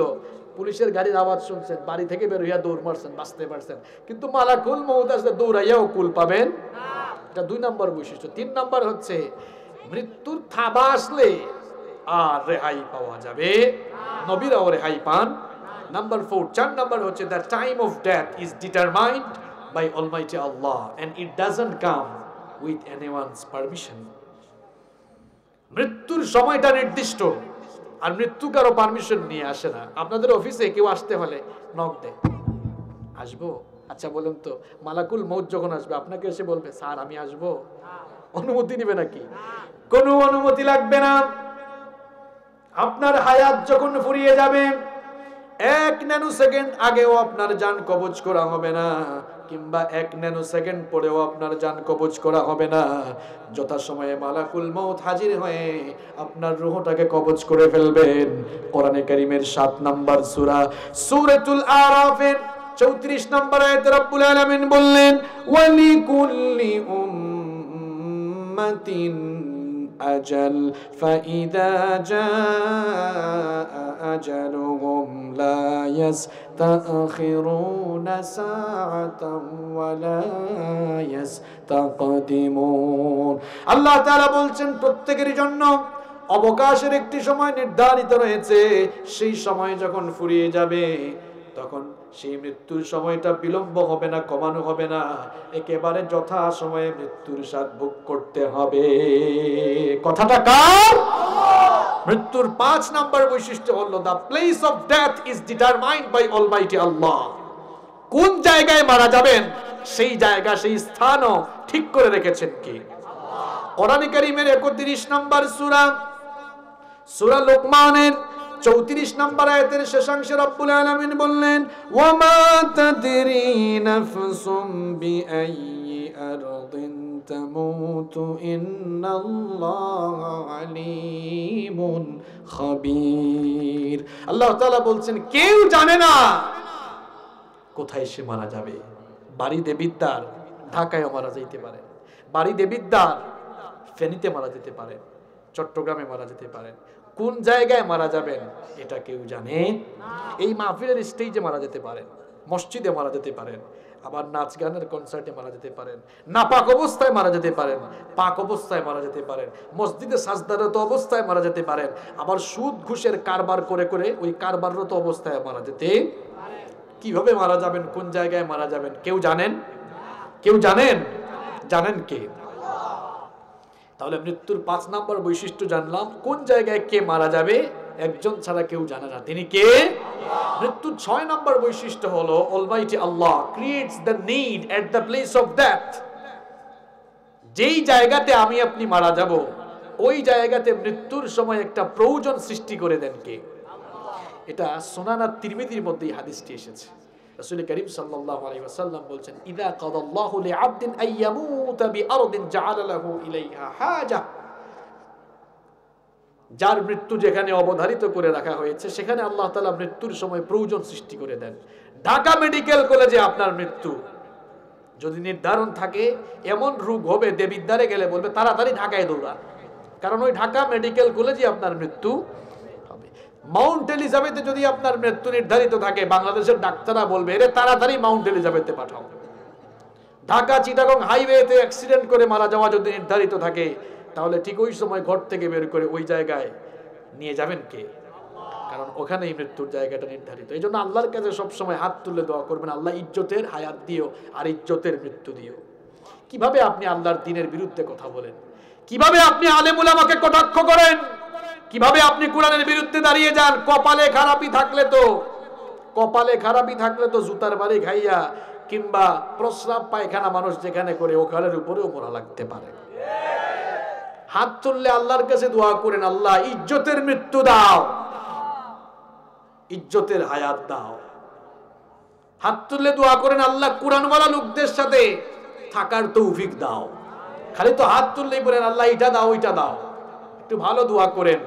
পুলিশের গাড়ির আওয়াজ শুনছেন, বাড়ি থেকে বের হইয়া দৌড় মারছেন, বাঁচতে পারছেন। কিন্তু মালাকুল মউত আসলে দৌড়াইয়াও কুল পাবেন না। এটা 2 নাম্বার বৈশিষ্ট্য। 3 নাম্বার হচ্ছে মৃত্যুর থাবা আসলে আর রেহাই পাওয়া যাবে না, নবীরাও রেহাই পান। নাম্বার 4, 4 নাম্বার হচ্ছে the time of death is determined by Almighty Allah and it doesn't come with anyone's permission. মৃত্যুর সময়টা নির্দিষ্ট, আর মৃত্যু কারো পারমিশন নিয়ে আসে না। আপনাদের অফিসে কেউ আসতে হলে নক দেয়, আসবো? আচ্ছা বলুন তো, মালাকুল মউত যখন আসবে আপনাকে এসে বলবে স্যার আমি আসবো? অনুমতি নিবে নাকি? কোনো অনুমতি লাগবে না। আপনার হায়াত যখন ফুরিয়ে যাবে, 1 ন্যানো সেকেন্ড আগেও আপনার জান কবজ করা হবে না, কিংবা 1 ন্যানো সেকেন্ড পরেও আপনার জান কবজ করা হবে না। যথাসময়ে মালাকুল মউত হাজির হয়ে আপনার রূহটাকে কবজ করে ফেলবেন। কোরআনে কারীমের 7 নাম্বার সূরা সূরাতুল আরাফের 34 নম্বর আয়াতে রব্বুল আলামিন বললেন, ওয়ালিকুল্লি উম্মাতিন আজাল ফাইদা জাআ আজালুহুম লা ইস্তাখিরুনা সাআতান ওয়া লা ইস্তাকদিমুন। আল্লাহ তাআলা বলছেন প্রত্যেকের জন্য অবকাশের একটি সময় নির্ধারিত রয়েছে। সেই সময় যখন ফুরিয়ে যাবে তখন সেই মৃত্যুর সময়টা বিলম্ব হবে না, কমানো হবে না, একেবারে যথা সময়ে মৃত্যুর স্বাদ ভোগ করতে হবে। কথাটা কার? মৃত্যুর 5 নাম্বার বৈশিষ্ট্য হলো the place of death is determined by Almighty Allah. কোন জায়গায় মারা যাবেন সেই জায়গা, সেই স্থানও ঠিক করে রেখেছেন কে? আল্লাহ। কোরআনে কারীমের 31 নাম্বার সূরা লোকমানের 34 নম্বর আয়াতের শেষাংশে রব্বুল আলামিন বললেন, ওয়া মা তাদরি নাফসুম বিআইয়ি আরদিন তামুতু ইন্নাল্লাহা আলীমুন খাবীর। আল্লাহ তাআলা বলছেন কেউ জানে না কোথায় সে মারা যাবে। বাড়ি দেবিদ্দার ঢাকায় মারা যেতে পারে, বাড়ি দেবিদ্দার ফেনীতে মারা যেতে পারে, চট্টগ্রামে মারা যেতে পারেন। কোন জায়গায় মারা যাবেন এটা কেউ জানে না। এই মাহফিলের স্টেজে মারা যেতে পারেন, মসজিদে মারা যেতে পারেন, আবার নাচ গানের কনসার্টে মারা যেতে পারেন, নাপাক অবস্থায় মারা যেতে পারেন, পাক অবস্থায় মারা যেতে পারেন, মসজিদে সাজদারত অবস্থায় মারা যেতে পারেন, আবার সুদ ঘুষের কারবার করে করে ওই কারবাররত অবস্থায় মারা যেতে পারেন। কিভাবে মারা যাবেন, কোন জায়গায় মারা যাবেন কেউ জানেন? কেউ জানেন? জানেন কে? তাহলে মৃত্যুর 5 নম্বর বৈশিষ্ট্য জানলাম। কোন জায়গায় কে মারা যাবে একজন ছাড়া কেউ জানে না, তিনি কে? মৃত্যুর 6 নম্বর বৈশিষ্ট্য হলো Almighty Allah creates the need at the place of death. যেই জায়গাতে আমি আপনি মারা যাব ওই জায়গাতে মৃত্যুর সময় একটা প্রয়োজন সৃষ্টি করে দেন কে? এটা সুনান তিরমিজির মধ্যে এই হাদিসটি এসেছে। রাসূল করিম সাল্লাল্লাহু আলাইহি ওয়াসাল্লাম বলেন, ইযা কাদাল্লাহু লিআবদিন আইয়ামুতা বিআরদিন জাআলা লাহু ইলাইহা হাজা। যার মৃত্যু যেখানে অবধারিত করে রাখা হয়েছে সেখানে আল্লাহ তাআলা মৃত্যুর সময় প্রয়োজন সৃষ্টি করে দেন। ঢাকা মেডিকেল কলেজে আপনার মৃত্যু যদি নির্ধারণ থাকে, এমন রোগ হবে দেবিদ্বারে গেলে বলবে তাড়াতাড়ি ঢাকায় দৌড়ান, কারণ ওই ঢাকা মেডিকেল কলেজে আপনার মৃত্যু হবে। মাউন্ট এলিজাবেথে যদি আপনার মৃত্যু নির্ধারিত থাকে, বাংলাদেশের ডাক্তাররা বলবে এরে তাড়াতাড়ি মাউন্ট এলিজাবেথে পাঠাও। ঢাকা চিটাগং হাইওয়েতে অ্যাক্সিডেন্ট করে মারা যাওয়া যদি নির্ধারিত থাকে, তাহলে ঠিক ওই সময় ঘর থেকে বের করে ওই জায়গায় নিয়ে যাবেন কে? কারণ ওখানেই মৃত্যুর জায়গাটা নির্ধারিত। এই জন্য আল্লাহর কাছে সবসময় হাত তুলে দোয়া করবেন, আল্লাহ ইজ্জতের হায়াত দিও আর ইজ্জতের মৃত্যু দিও। কিভাবে আপনি আল্লাহর দ্বীনের বিরুদ্ধে কথা বলেন, কিভাবে আপনি আলেম উলামাকে কটাক্ষ করেন, কিভাবে আপনি কোরআনের বিরুদ্ধে দাঁড়িয়ে যান। কপালে খারাপি থাকলে তো জুতার বাড়ি খাইয়া কিংবা প্রস্রাব পায়খানা মানুষ যেখানে করে ওখানের উপরেও পড়া লাগতে পারে। হাত তুললে আল্লাহর কাছে দোয়া করেন, আল্লাহ ইজ্জতের মৃত্যু দাও, ইজ্জতের হায়াত দাও। হাত তুললে দোয়া করেন, আল্লাহ কুরআনওয়ালা লোকদের সাথে থাকার তৌফিক দাও। খালি তো হাত তুললেই বলেন আল্লাহ এটা দাও ওইটা দাও, একটু ভালো দোয়া করেন।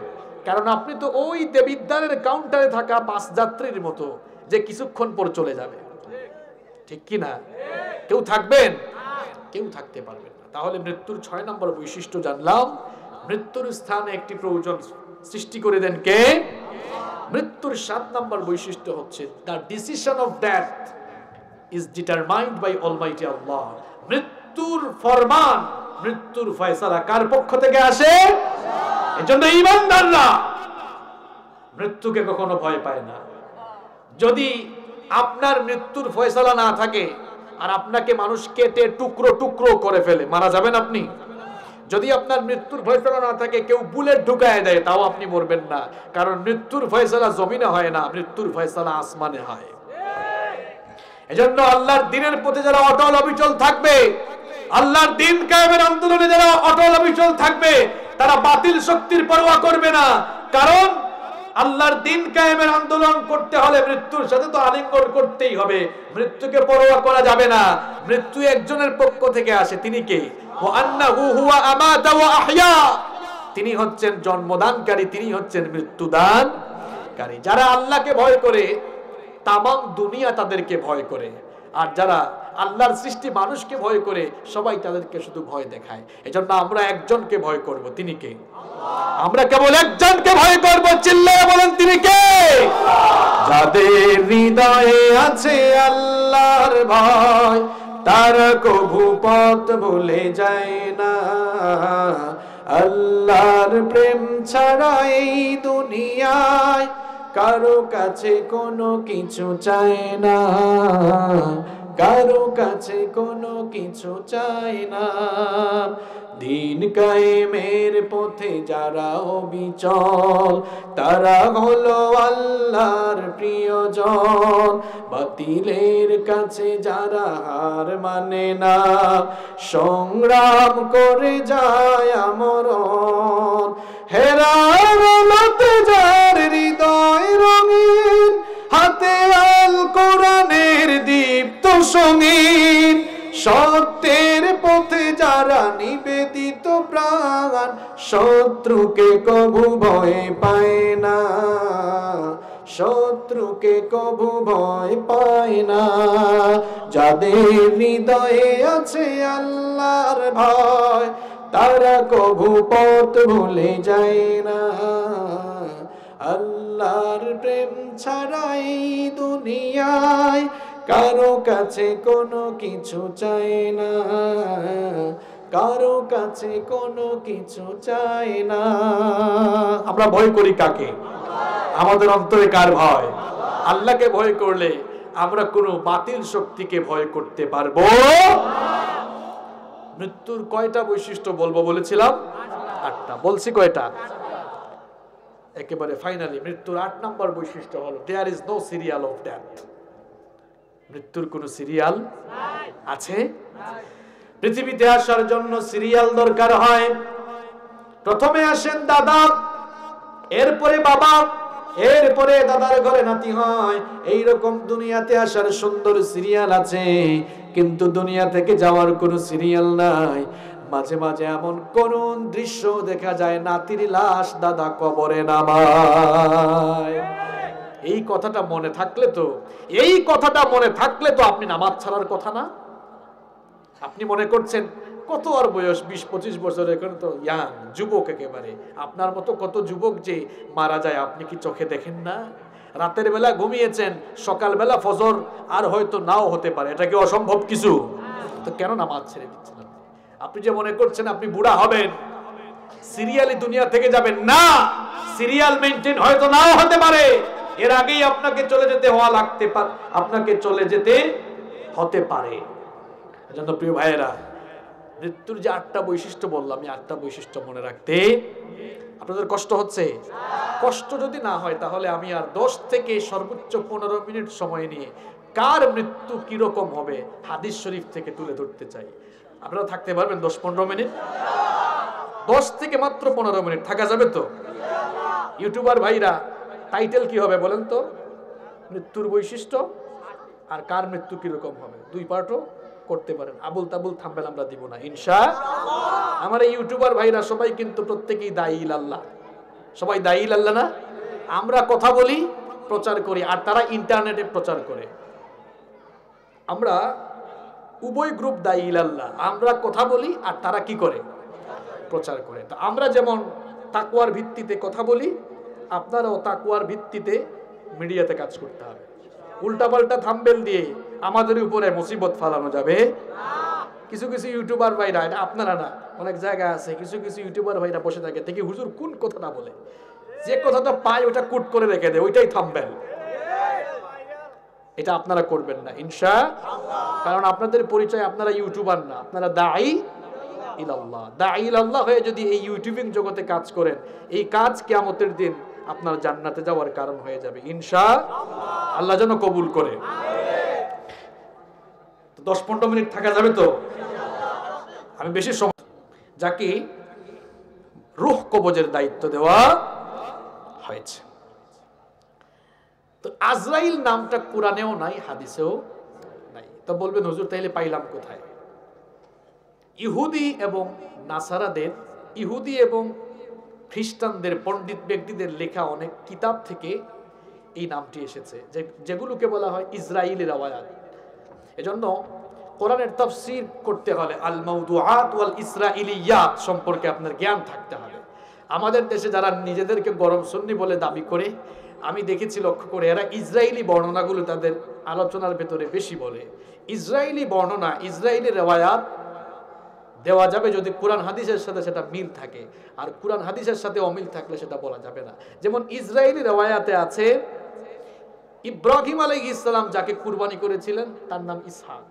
কারণ আপনি তো ওই দেবিদ্বারের কাউন্টারে থাকা বাস যাত্রীর মতো যে কিছুক্ষণ পর চলে যাবে, ঠিক কি না? কেউ থাকবেন? কেউ থাকতে পারবেন না। তাহলে মৃত্যুর 6 নম্বর বৈশিষ্ট্য জানলাম, মৃত্যুর স্থানে একটি প্রয়োজন সৃষ্টি করে দেন কে? মৃত্যুর 7 নম্বর বৈশিষ্ট্য হচ্ছে the decision of death is determined by almighty Allah. মৃত্যুর ফরমান, মৃত্যুর ফয়সালা কার পক্ষ থেকে আসে? এজন্য ঈমানদাররা মৃত্যুকে কখনো ভয় পায় না। যদি আপনার মৃত্যুর ফয়সালা না থাকে আর আপনাকে মানুষ কেটে টুকরো টুকরো করে ফেলে, মারা যাবেন আপনি? যদি আপনার মৃত্যুর ফয়সালা না থাকে, কেউ বুলেট ঢুকায় দেয়, তাও আপনি মরবেন না, কারণ মৃত্যুর ফয়সালা জমিনে হয় না, মৃত্যুর ফয়সালা আসমানে হয়। এজন্য আল্লাহর দ্বীনের প্রতি যারা অটল অবিচল থাকবে, আল্লাহর দ্বীন কায়েমের আন্দোলনে যারা অটল অবিচল থাকবে, তারা বাতিল শক্তির পরোয়া করবে না। কারণ আল্লাহর দ্বীন কায়েমের আন্দোলন করতে হলে মৃত্যুর সাথে তো আলিঙ্গন করতেই হবে, মৃত্যুকে পরোয়া করা যাবে না। মৃত্যু একজনের পক্ষ থেকে আসে, তিনি কে? ওয়া আন্নাহু হুয়া আমাতা ওয়া আহইয়া। তিনি হচ্ছেন জন্মদানকারী, তিনি হচ্ছেন মৃত্যুদানকারী। যারা আল্লাহকে ভয় করে তামাম দুনিয়া তাদেরকে ভয় করে, আর যারা আল্লাহর সৃষ্টি মানুষকে ভয় করে সবাই তাদেরকে শুধু ভয় দেখায়। এজন্য আমরা একজনকে ভয় করব, তিনি কে? আমরা কেবল একজনকে ভয় করব, চিল্লায়ে বলেন তিনি কে? যাদের হৃদয়ে আছে আল্লাহর ভয়, তারা কভু পথ ভুলে যায় না। আল্লাহর প্রেম ছাড়া এই দুনিয়ায় কারো কাছে কোনো কিছু চায় না, কারো কাছে কোনো কিছু চায় না। দিন কায়েমের পথে যারা অবিচল, তারা হলো আল্লাহর প্রিয়জন। বাতিলের কাছে যারা হার মানে না, সংগ্রাম করে যায় আমরণ। হেরার আলোতে যার হৃদয় রঙিন, হাতে আল কোরআনের দীপ্ত সঙ্গীন। সত্যের পথে যারা নিবেদিত প্রাণ, শত্রুকে কভু ভয় পায় না, শত্রুকে কভু ভয় পায় না। যাদের হৃদয়ে আছে আল্লাহর ভয়, তারা কভু পথ ভুলে যায় না। আল্লাহর প্রেম ছাড়াই দুনিয়ায় কারো কাছে কোনো কিছু চায় না, কারো কাছে কোনো কিছু চায় না। আমরা ভয় করি কাকে? আমাদের অন্তরে কার ভয়? আল্লাহকে ভয় করলে আমরা কোনো বাতিল শক্তিকে ভয় করতে পারবো মৃত্যুর কয়টা বৈশিষ্ট্য বলবো বলেছিলাম? 8টা। বলছি কয়টা? একেবারে ফাইনালি মৃত্যুর 8 নম্বর বৈশিষ্ট্য হলো there is no serial of death. মৃত্যুর কোন সিরিয়াল আছে? পৃথিবীতে আসার জন্য সিরিয়াল দরকার হয়। প্রথমে আসেন দাদা, এরপরে বাবা, এরপরে দাদার ঘরে নাতি হয়। এইরকম দুনিয়াতে আসার সুন্দর সিরিয়াল আছে, কিন্তু দুনিয়া থেকে যাওয়ার কোনো সিরিয়াল নাই। মাঝে মাঝে এমন করুণ দৃশ্য দেখা যায়, নাতির লাশ দাদা কবরে নামায়। এই কথাটা মনে থাকলে তো, এই কথাটা মনে থাকলে তো আপনি নামাজ ছাড়ার কথা না। আপনি মনে করছেন কত আর বয়স, 20-25 বছর, এখন তো ইয়াং যুবক একেবারে। আপনার মতো কত যুবক যে মারা যায় আপনি কি চোখে দেখেন না? রাতের বেলা ঘুমিয়েছেন, সকালবেলা ফজর আর হয়তো নাও হতে পারে, এটা কি অসম্ভব কিছু? তো কেন নামাজ ছেড়ে দিচ্ছেন? আপনি যে মনে করছেন আপনি বুড়া হবেন, সিরিয়ালি দুনিয়া থেকে যাবেন না, সিরিয়াল মেইনটেইন হয়তো নাও হতে পারে, এর আগেই আপনাকে চলে যেতে হওয়া লাগতে পারে, আপনাকে চলে যেতে হতে পারে। এজন্য প্রিয় ভাইয়েরা, মৃত্যুর যে 8টা বৈশিষ্ট্য বললাম, এই 8টা বৈশিষ্ট্য মনে রাখতে আপনাদের কষ্ট হচ্ছে? কষ্ট যদি না হয় তাহলে আমি আর 10 থেকে সর্বোচ্চ 15 মিনিট সময় নিয়ে কার মৃত্যু কিরকম হবে হাদিস শরীফ থেকে তুলে ধরতে চাই। আপনারা থাকতে পারবেন 10-15 মিনিট? 10 থেকে মাত্র 15 মিনিট থাকা যাবে তো? ইউটিউবার ভাইরা টাইটেল কি হবে বলেন তো? মৃত্যুর বৈশিষ্ট্য আর কার মৃত্যু কিরকম হবে, 2 পার্টও করতে পারেন। আবুল তাবুল থাম্বেল আমরা দিব না ইনশাআল্লাহ। আমার এই ইউটিউবার ভাইরা সবাই কিন্তু প্রত্যেকেই দায়ী আল্লাহ, সবাই দায়ী আল্লাহ না? আমরা কথা বলি, প্রচার করি, আর তারা ইন্টারনেটে প্রচার করে। আমরা উভয় গ্রুপ দায়ী আল্লাহ। আমরা কথা বলি আর তারা কি করে? প্রচার করে। তো আমরা যেমন তাকওয়ার ভিত্তিতে কথা বলি, আপনারাও তাকওয়ার ভিত্তিতে মিডিয়াতে কাজ করতে হবে। উল্টাপাল্টা থাম্বেল দিয়ে আমাদের উপরে মুসিবত ফালানো যাবে কিছু কিছু ইউটিউবার ভাইরা, এটা আপনারা না, অনেক জায়গা আছে কিছু কিছু ইউটিউবার ভাইরা বসে থাকে, দেখি হুজুর কোন কথাটা বলে, যে কথাটা পায় ওটা কুট করে রেখে দেয়, ওইটাই থাম্বেল। এটা আপনারা করবেন না ইনশাআল্লাহ, কারণ আপনাদের পরিচয় আপনারা ইউটিউবার না, আপনারা দাঈ ইলাল্লাহ। দাঈ ইলাল্লাহ হয়ে যদি এই ইউটিউবিং জগতে কাজ করেন, এই কাজ কিয়ামতের দিন আপনার জান্নাতে যাওয়ার কারণ হয়ে যাবে ইনশাআল্লাহ। আল্লাহ যেন কবুল করে। 10-15 মিনিট থাকা যাবে তো? আমি বেশি সময়, যাকে রূহ কবজের দায়িত্ব দেওয়া হয়েছে। তো আজরাইল নামটা কোরআনেও নাই, হাদিসেও নাই। তো বলবেন হুজুর তাইলে পাইলাম কোথায়? ইহুদি এবং নাসারাদের, ইহুদি এবং খ্রিস্টানদের পণ্ডিত ব্যক্তিদের লেখা অনেক কিতাব থেকে এই নামটি এসেছে, যেগুলোকে বলা হয় ইসরাইলি রাওয়ায়াত। এজন্য কোরআনের তাফসীর করতে হলে আল মাওদুআত ওয়াল ইসরাইলিয়াত সম্পর্কে আপনার জ্ঞান থাকতে হবে। আমাদের দেশে যারা নিজেদেরকে গরম সুন্নি বলে দাবি করে, আমি দেখেছি লক্ষ্য করে, এরা ইসরাইলি বর্ণনাগুলো তাদের আলোচনার ভেতরে বেশি বলে। ইসরাইলি বর্ণনা, ইসরাইলি রাওয়ায়াত দেওয়া যাবে যদি কোরআন হাদিসের সাথে সেটা মিল থাকে, আর কোরআন হাদিসের সাথে অমিল থাকলে সেটা বলা যাবে না। যেমন ইসরাইলি রাওয়ায়াতে আছে ইব্রাহিম আলাইহিস সালাম যাকে কুরবানি করেছিলেন তার নাম ইসহাক।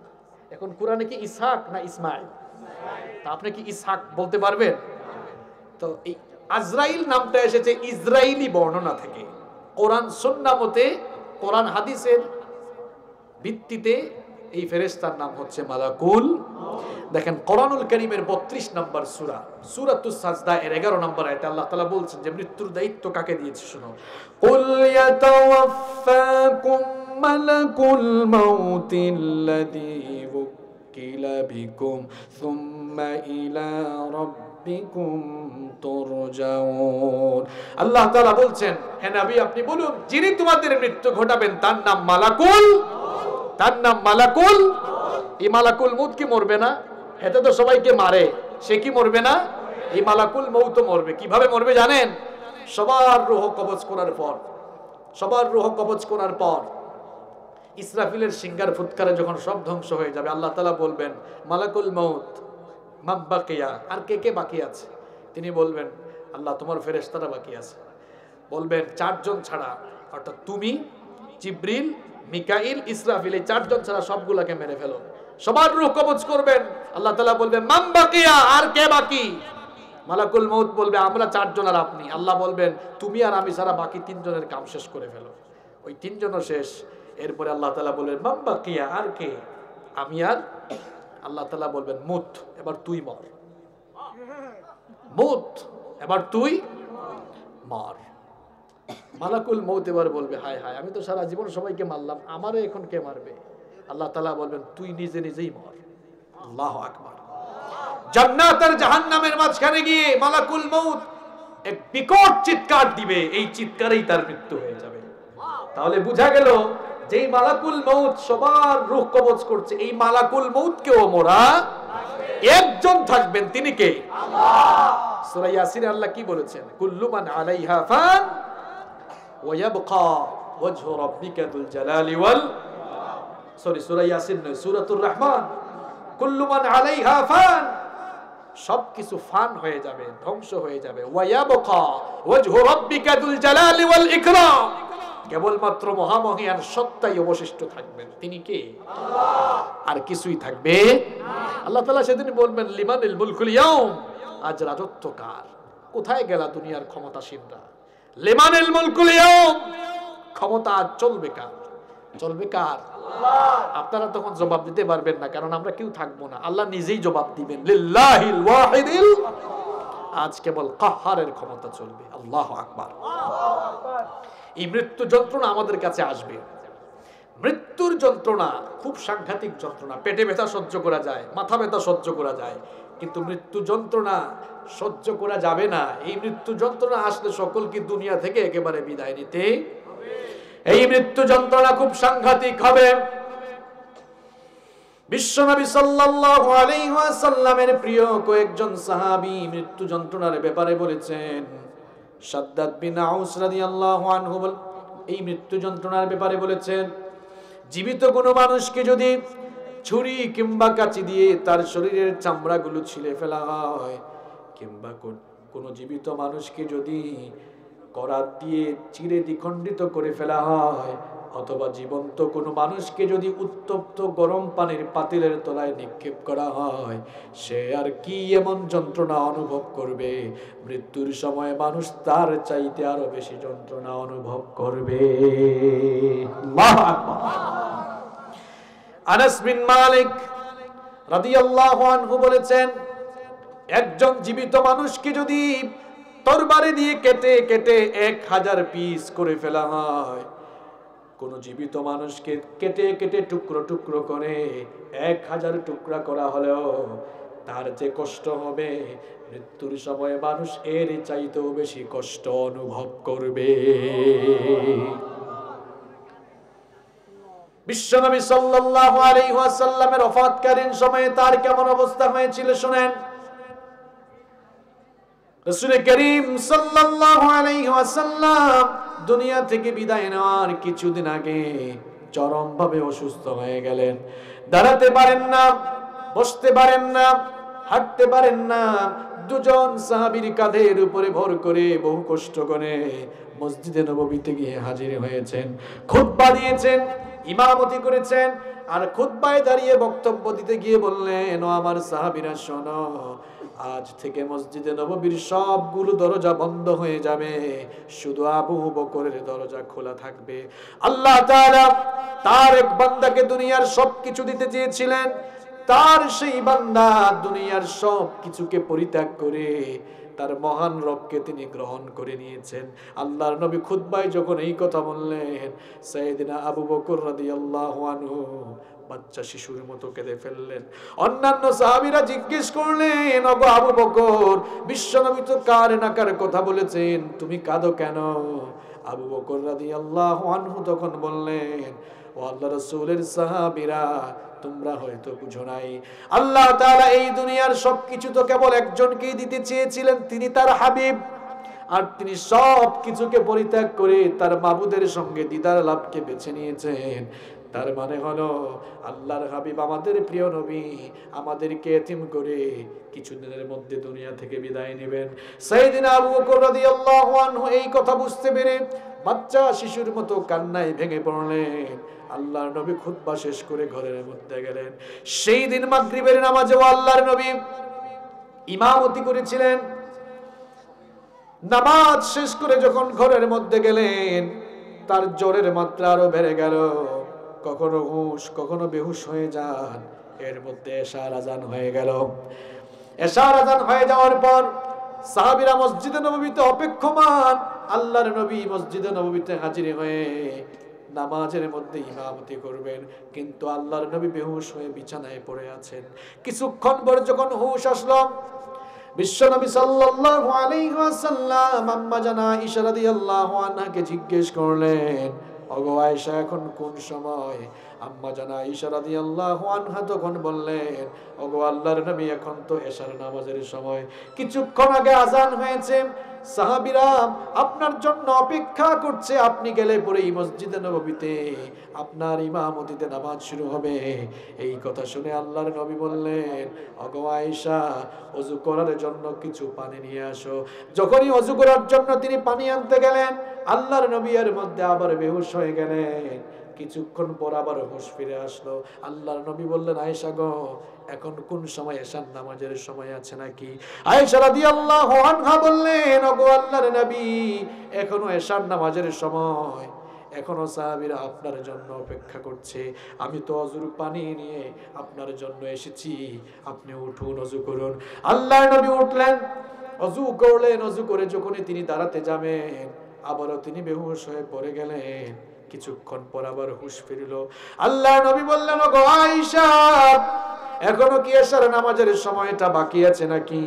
এখন কোরআনে কি ইসহাক না ইসমাইল? তা আপনি কি ইসহাক বলতে পারবেন? তো এই আজরাইল নামটা এসেছে ইসরাইলি বর্ণনা থেকে। কোরআন সুন্নাহ মতে, কোরআন হাদিসের ভিত্তিতে এই ফেরেশতার নাম হচ্ছে মালাকুল। দেখেন কোরআনুল কারীমের 32 নম্বর সূরা, সূরাতুস সাজদা এর 11 নম্বর আয়াতে আল্লাহ তাআলা বলছেন যে মৃত্যুর দায়িত্ব কাকে দিয়েছে শুনো। কুল ইয়াতাওয়াফাকুম মালাকুল মাউতিল্লাযী ওয়াক্কিলা বিকুম সুম্মা ইলা রাব্বিকুম তুরজাউন। আল্লাহ তাআলা বলছেন, হে নবী আপনি বলুন, যিনি তোমাদের মৃত্যু ঘটাবেন তার নাম মালাকুল, তার নাম মালাকুল। এই মালাকুল মউত কি মরবে না? এতে তো সবাইকে মারে, সে কি মরবে না? এই মালাকুল মউত মরবে। কিভাবে মরবে জানেন? সবার রূহ কবজ করার পর, সবার রূহ কবজ করার পর ইসরাফিলের সিঙ্গার ফুৎকারে যখন সব ধ্বংস হয়ে যাবে, আল্লাহ তাআলা বলবেন মালাকুল মউত মান বাকিয়া, আর কে কে বাকি আছে? তিনি বলবেন আল্লাহ তোমার ফেরেশতারা বাকি আছে। বলবেন 4 জন ছাড়া, অর্থাৎ তুমি, জিবরিল, মিকাইল, ইসরাফিল, এই 4 জন ছাড়া সবগুলাকে মেরে ফেলো। সবার রূহ কবজ করবেন। আল্লাহ তাআলা বলবেন মান বাকিয়া, আর কে বাকি? মালাকুল মউত বলবে আমরা 4 জন আর আপনি। আল্লাহ বলবেন তুমি আর আমি ছাড়া বাকি 3 জনের কাম শেষ করে ফেলো। ওই 3 জনও শেষ। এরপরে আল্লাহ তাআলা বলবেন মান বাকিয়া, আর কে? আমি আর আল্লাহ তাআলা বলবেন মুত, এবার তুই মর। মুত, এবার তুই মর। মালাকুল মউত এবার বলবে হায় হায়, আমি তো সারা জীবন সবাইকে মারলাম, আমারও এখন কে মারবে? আল্লাহ তাআলা বলবেন তুই নিজে নিজেই মর। আল্লাহু আকবার। জান্নাত আর জাহান্নামের মাঝখানে গিয়ে মালাকুল মউত এক বিকট চিৎকার দিবে, এই চিৎকারেই তার মৃত্যু হয়ে যাবে। তাহলে বোঝা গেল যেই মালাকুল মউত সবার রূহ কবজ করছে, এই মালাকুল মউতকেও মোরা একজন থাকবেন, তিনি কে? আল্লাহ। সূরা ইয়াসিনে আল্লাহ কি বলেছেন? কুল্লু মান আলাইহা ফান ওয়া ইয়াবকা ওয়াজহু রাব্বিকা যুল জালালি ওয়াল সূরা ইয়াসিন নয়, সূরাতুর রহমান। কুল্লু মান আলাইহা ফান, সবকিছু ফান হয়ে যাবে, ধ্বংস হয়ে যাবে। ওয়া ইয়াবকা ওয়াজহু রাব্বিকা যুল জালালি ওয়াল ইকরাম, কেবলমাত্র মহামহিয়ান সত্তাই অবশিষ্ট থাকবেন, তিনি কে? আল্লাহ। আর কিছুই থাকবে না। আল্লাহ তাআলা সেদিন বলবেন লিমানিল মুলকুল ইয়াউম, আজ রাজত্ব কার? কোথায় গেল দুনিয়ার ক্ষমতাসীনরা? লিমানিল মুলকুল ইয়াউম, ক্ষমতা আজ চলবে কার? চলবে কার? আল্লাহ। আপনারা তখন জবাব দিতে পারবেন না, কারণ আমরা কেউ থাকবো না। আল্লাহ নিজেই জবাব দিবেন লিল্লাহিল ওয়াহিদিল, আজ কেবল কাহ্হারের ক্ষমতা চলবে। আল্লাহু আকবার। এই মৃত্যু যন্ত্রণা আমাদের কাছে আসবে। মৃত্যুর যন্ত্রণা খুব সাংঘাতিক যন্ত্রণা। পেটে ব্যথা সহ্য করা যায়, মাথা ব্যথা সহ্য করা যায়, কিন্তু মৃত্যু যন্ত্রণা সহ্য করা যাবে না। এই মৃত্যু যন্ত্রণা আসলে সকলকে দুনিয়া থেকে একেবারে বিদায় নিতে হবে। এই মৃত্যু যন্ত্রণা খুব সাংঘাতিক হবে। বিশ্বনবী সাল্লাল্লাহু আলাইহি ওয়াসাল্লামের প্রিয় কয়েকজন সাহাবী মৃত্যু যন্ত্রণার ব্যাপারে বলেছেন। শাদ্দাদ বিন আউস রাদিয়াল্লাহু আনহু এই মৃত্যু যন্ত্রণার ব্যাপারে বলেছেন, জীবিত কোনো মানুষকে যদি ছুরি কিংবা কাঁচি দিয়ে তার শরীরের চামড়াগুলো ছিলে ফেলা হয়, কিংবা কোনো জীবিত মানুষকে যদি করাত দিয়ে চিরে দ্বিখণ্ডিত করে ফেলা হয়, অথবা জীবন্ত কোনো মানুষকে যদি উত্তপ্ত গরম পানির পাতিলের তলায় নিক্ষেপ করা হয়, সে আর কি এমন যন্ত্রণা অনুভব করবে? মৃত্যুর সময় মানুষ তার চাইতে আরো বেশি যন্ত্রণা অনুভব করবে। আল্লাহু আকবার। আনাস বিন মালিক রাদিয়াল্লাহু আনহু বলেছেন, একজন জীবিত মানুষকে যদি তরবারি দিয়ে কেটে কেটে 1000 পিস করে ফেলা হয়, কোন জীবিত মানুষকে কেটে কেটে টুকরো টুকরো করে 1000 টুকরা করা হলেও তার যে কষ্ট হবে, মৃত্যুর সময় মানুষ এর চাইতেও বেশি কষ্ট অনুভব করবে। বিশ্বনবী সাল্লাল্লাহু আলাইহি ওয়াসাল্লামের ওফাতকালীন সময়ে তার কেমন অবস্থা হয়েছিল শুনেন। রাসূল করিম সাল্লাল্লাহু আলাইহি ওয়াসাল্লাম দুনিয়া থেকে বিদায় নেওয়ার কিছুদিন আগে চরমভাবে অসুস্থ হয়ে গেলেন। দাঁড়াতে পারেন না, বসতে পারেন না, হাঁটতে পারেন না। দুজন সাহাবীর কাঁধের উপরে ভর করে বহু কষ্ট করে মসজিদে নববীতে গিয়ে হাজির হয়েছেন। খুতবা দিয়েছেন, ইমামতি করেছেন, আর খুতবায় দাঁড়িয়ে বক্তব্য দিতে গিয়ে বললেন, ও আমার সাহাবীরা শোনো, আজ থেকে মসজিদে নববীর সবগুলো দরজা বন্ধ হয়ে যাবে, শুধু আবু বকরের দরজা খোলা থাকবে। আল্লাহ তাআলা তার এক বান্দাকে দুনিয়ার সবকিছু দিতে চেয়েছিলেন, তার সেই বান্দা দুনিয়ার সব কিছুকে পরিত্যাগ করে তার মহান রবকে তিনি গ্রহণ করে নিয়েছেন। আল্লাহর নবী খুতবায় যখন এই কথা বললেন, সাইয়েদনা আবু বকর রাদিয়াল্লাহু আনহু বাচ্চা শিশুর মতো কেঁদে ফেললেন। অন্যান্য সাহাবীরা জিজ্ঞেস করলেন, ওগো আবু বকর, বিশ্বনবী তো কার না কার কথা বলেছেন, তুমি কাঁদো কেন? আবু বকর রাদিয়াল্লাহু আনহু তখন বললেন, ও আল্লাহর রাসূলের সাহাবীরা, তোমরা হয়তো বুঝো নাই, আল্লাহ তাআলা এই দুনিয়ার সবকিছু তো কেবল একজনকেই দিতে চেয়েছিলেন, তিনি তার হাবিব। আর তিনি সব কিছুকে পরিত্যাগ করে তার মাবুদের সঙ্গে দিদার লাভকে বেছে নিয়েছেন। তার মানে হলো আল্লাহর হাবিব আমাদের প্রিয় নবী আমাদেরকে এতিম করে কিছুদিনের মধ্যে দুনিয়া থেকে বিদায় নেবেন। সাইয়েদনা আবু বকর রাদিয়াল্লাহু আনহু এই কথা বুঝতে পেরে বাচ্চা শিশুর মতো কান্নায় ভেঙে পড়লেন। আল্লাহর নবী খুতবা শেষ করে ঘরের মধ্যে গেলেন। সেই দিন মাগরিবের নামাজেও আল্লাহর নবী ইমামতি করেছিলেন। নামাজ শেষ করে যখন ঘরের মধ্যে গেলেন, তার জ্বরের মাত্রা আরো বেড়ে গেল। কখনো হুঁশ, কখনো বেহুশ হয়ে যান। এর মধ্যে এশার আজান হয়ে গেল। এশার আজান হয়ে যাওয়ার পর সাহাবীরা মসজিদে নববীতে অপেক্ষমান। আল্লাহর নবী মসজিদে নববীতে হাজির হয়ে নামাজের মধ্যে ইমামতি করবেন, কিন্তু আল্লাহর নবী বেহুশ হয়ে বিছানায় পড়ে আছেন। কিছুক্ষণ পর যখন হুঁশ আসলো, বিশ্বনবী সাল্লাল্লাহু আলাইহি ওয়াসাল্লাম আম্মা জানা আয়েশা রাদিয়াল্লাহু আনহাকে জিজ্ঞেস করলেন, ওগো আয়েশা, এখন কোন সময়? আম্মা জানা আয়েশা রাদিয়াল্লাহু আনহা তখন বললেন, ওগো আল্লাহর নবী, এখন তো এশার নামাজের সময়, কিছুক্ষণ আগে আজান হয়েছে, সাহাবীরা আপনার জন্য অপেক্ষা করছে, আপনি গেলে পরে এই মসজিদে নববীতে আপনার ইমামতিতে নামাজ শুরু হবে। এই কথা শুনে আল্লাহর নবী বললেন, ওগো আয়েশা, ওযু করার জন্য কিছু পানি নিয়ে আসো। যখনই ওযু করার জন্য তিনি পানি আনতে গেলেন, আল্লাহর নবী এর মধ্যে আবার বেহুশ হয়ে গেলেন। কিছুক্ষণ পর আবার হুঁশ ফিরে আসলো। আল্লাহর নবী বললেন, আয়েশা গো, এখন কোন সময়? এশার নামাজের সময় আছে নাকি? আয়েশা রাদিয়াল্লাহু আনহা বললেন, ওগো আল্লাহর নবী, এখনো এশার নামাজের সময়, এখনো সাহাবীরা আপনার জন্য অপেক্ষা করছে। আমি তো ওযুর পানি নিয়ে আপনার জন্য এসেছি, আপনি উঠুন, ওযু করুন। আল্লাহর নবী উঠলেন, ওযু করলেন। ওযু করে যখনই তিনি দাঁড়াতে যাবেন, আবারও তিনি বেহুশ হয়ে পড়ে গেলেন। কিছুক্ষণ পর আবার হুঁশ ফিরল। আল্লাহর নবী বললেন, ওগো আয়েশা, এখনো কি এশার নামাজের সময়টা বাকি আছে নাকি?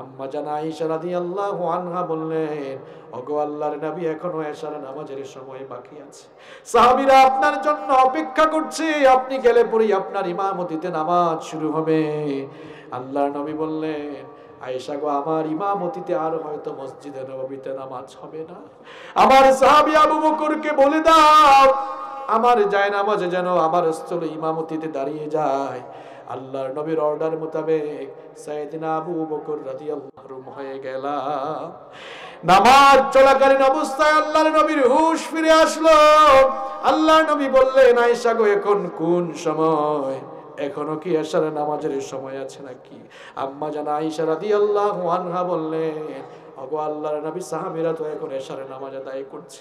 আম্মা জানা আয়েশা রাদিয়াল্লাহু আনহা বললেন, ওগো আল্লাহর নবী, এখনো এশার নামাজের সময় বাকি আছে। সাহাবীরা আপনার জন্য অপেক্ষা করছে, আপনি গেলে পরেই আপনার ইমামতিতে নামাজ শুরু হবে। আল্লাহর নবী বললেন, আয়েশা গো, আমার ইমামতিতে আর হয়তো মসজিদে নববীতে নামাজ হবে না। আমার সাহাবী আবু বকরকে বলে দাও, আমার জায়নামাজে যেন আমার স্থলে ইমামতিতে দাঁড়িয়ে যায়। আল্লাহর নবীর অর্ডার মোতাবেক সাইয়েদনা আবু বকর রাদিয়াল্লাহু আনহু হয়ে গেল। নামাজ চলাকালীন অবস্থায় আল্লাহর নবীর হুঁশ ফিরে আসলো। আল্লাহর নবী বললেন, আয়েশা গো, এখন কোন সময়? এখনো কি এশার নামাজের সময় আছে নাকি? আম্মা জানা আয়েশা রাদিয়াল্লাহু আনহা বললেন, ওগো আল্লাহর নবী, সাহাবীরা তো এখন এশার নামাজ আদায় করছে।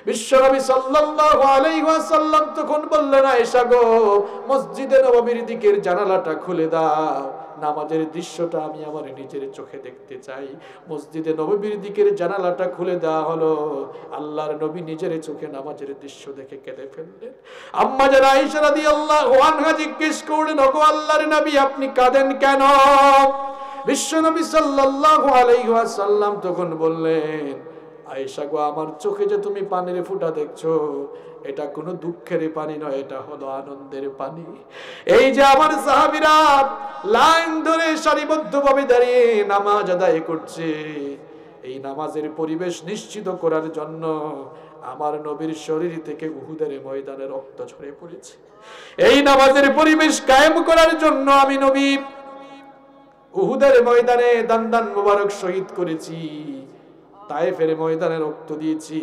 বিশ্বনবী সাল্লাল্লাহু আলাইহি ওয়াসাল্লাম তখন বললেন, আয়েশা গো, মসজিদে নববীর দিকের জানালাটা খুলে দাও, নামাজের দৃশ্যটা আমি আমার নিজের চোখে দেখতে চাই। মসজিদে নববীর দিকের জানালাটা খুলে দেওয়া হলো। আল্লাহর নবী নিজের চোখে নামাজের দৃশ্য দেখে কেঁদে ফেললেন। আম্মা জানা আয়েশা রাদিয়াল্লাহু আনহা জিজ্ঞেস করলেন, ওগো আল্লাহর নবী, আপনি কাঁদেন কেন? বিশ্বনবী সাল্লাল্লাহু আলাইহি ওয়াসাল্লাম তখন বললেন, আয়েশা গো, আমার চোখে যে তুমি পানির ফোঁটা দেখছো, এটা কোনো দুঃখের পানি নয়, এটা হলো আনন্দের পানি। এই যে আমার সাহাবীরা লাইন ধরে সারিবদ্ধভাবে দাঁড়িয়ে নামাজ আদায় করছে, এই নামাজের পরিবেশ নিশ্চিত করার জন্য আমার নবীর শরীর থেকে উহুদের ময়দানে রক্ত ঝরে পড়েছে। এই নামাজের পরিবেশ কায়েম করার জন্য আমি নবী উহুদের ময়দানে দান্দান মুবারক শহীদ করেছি, তায়েফের ময়দানে রক্ত দিয়েছি,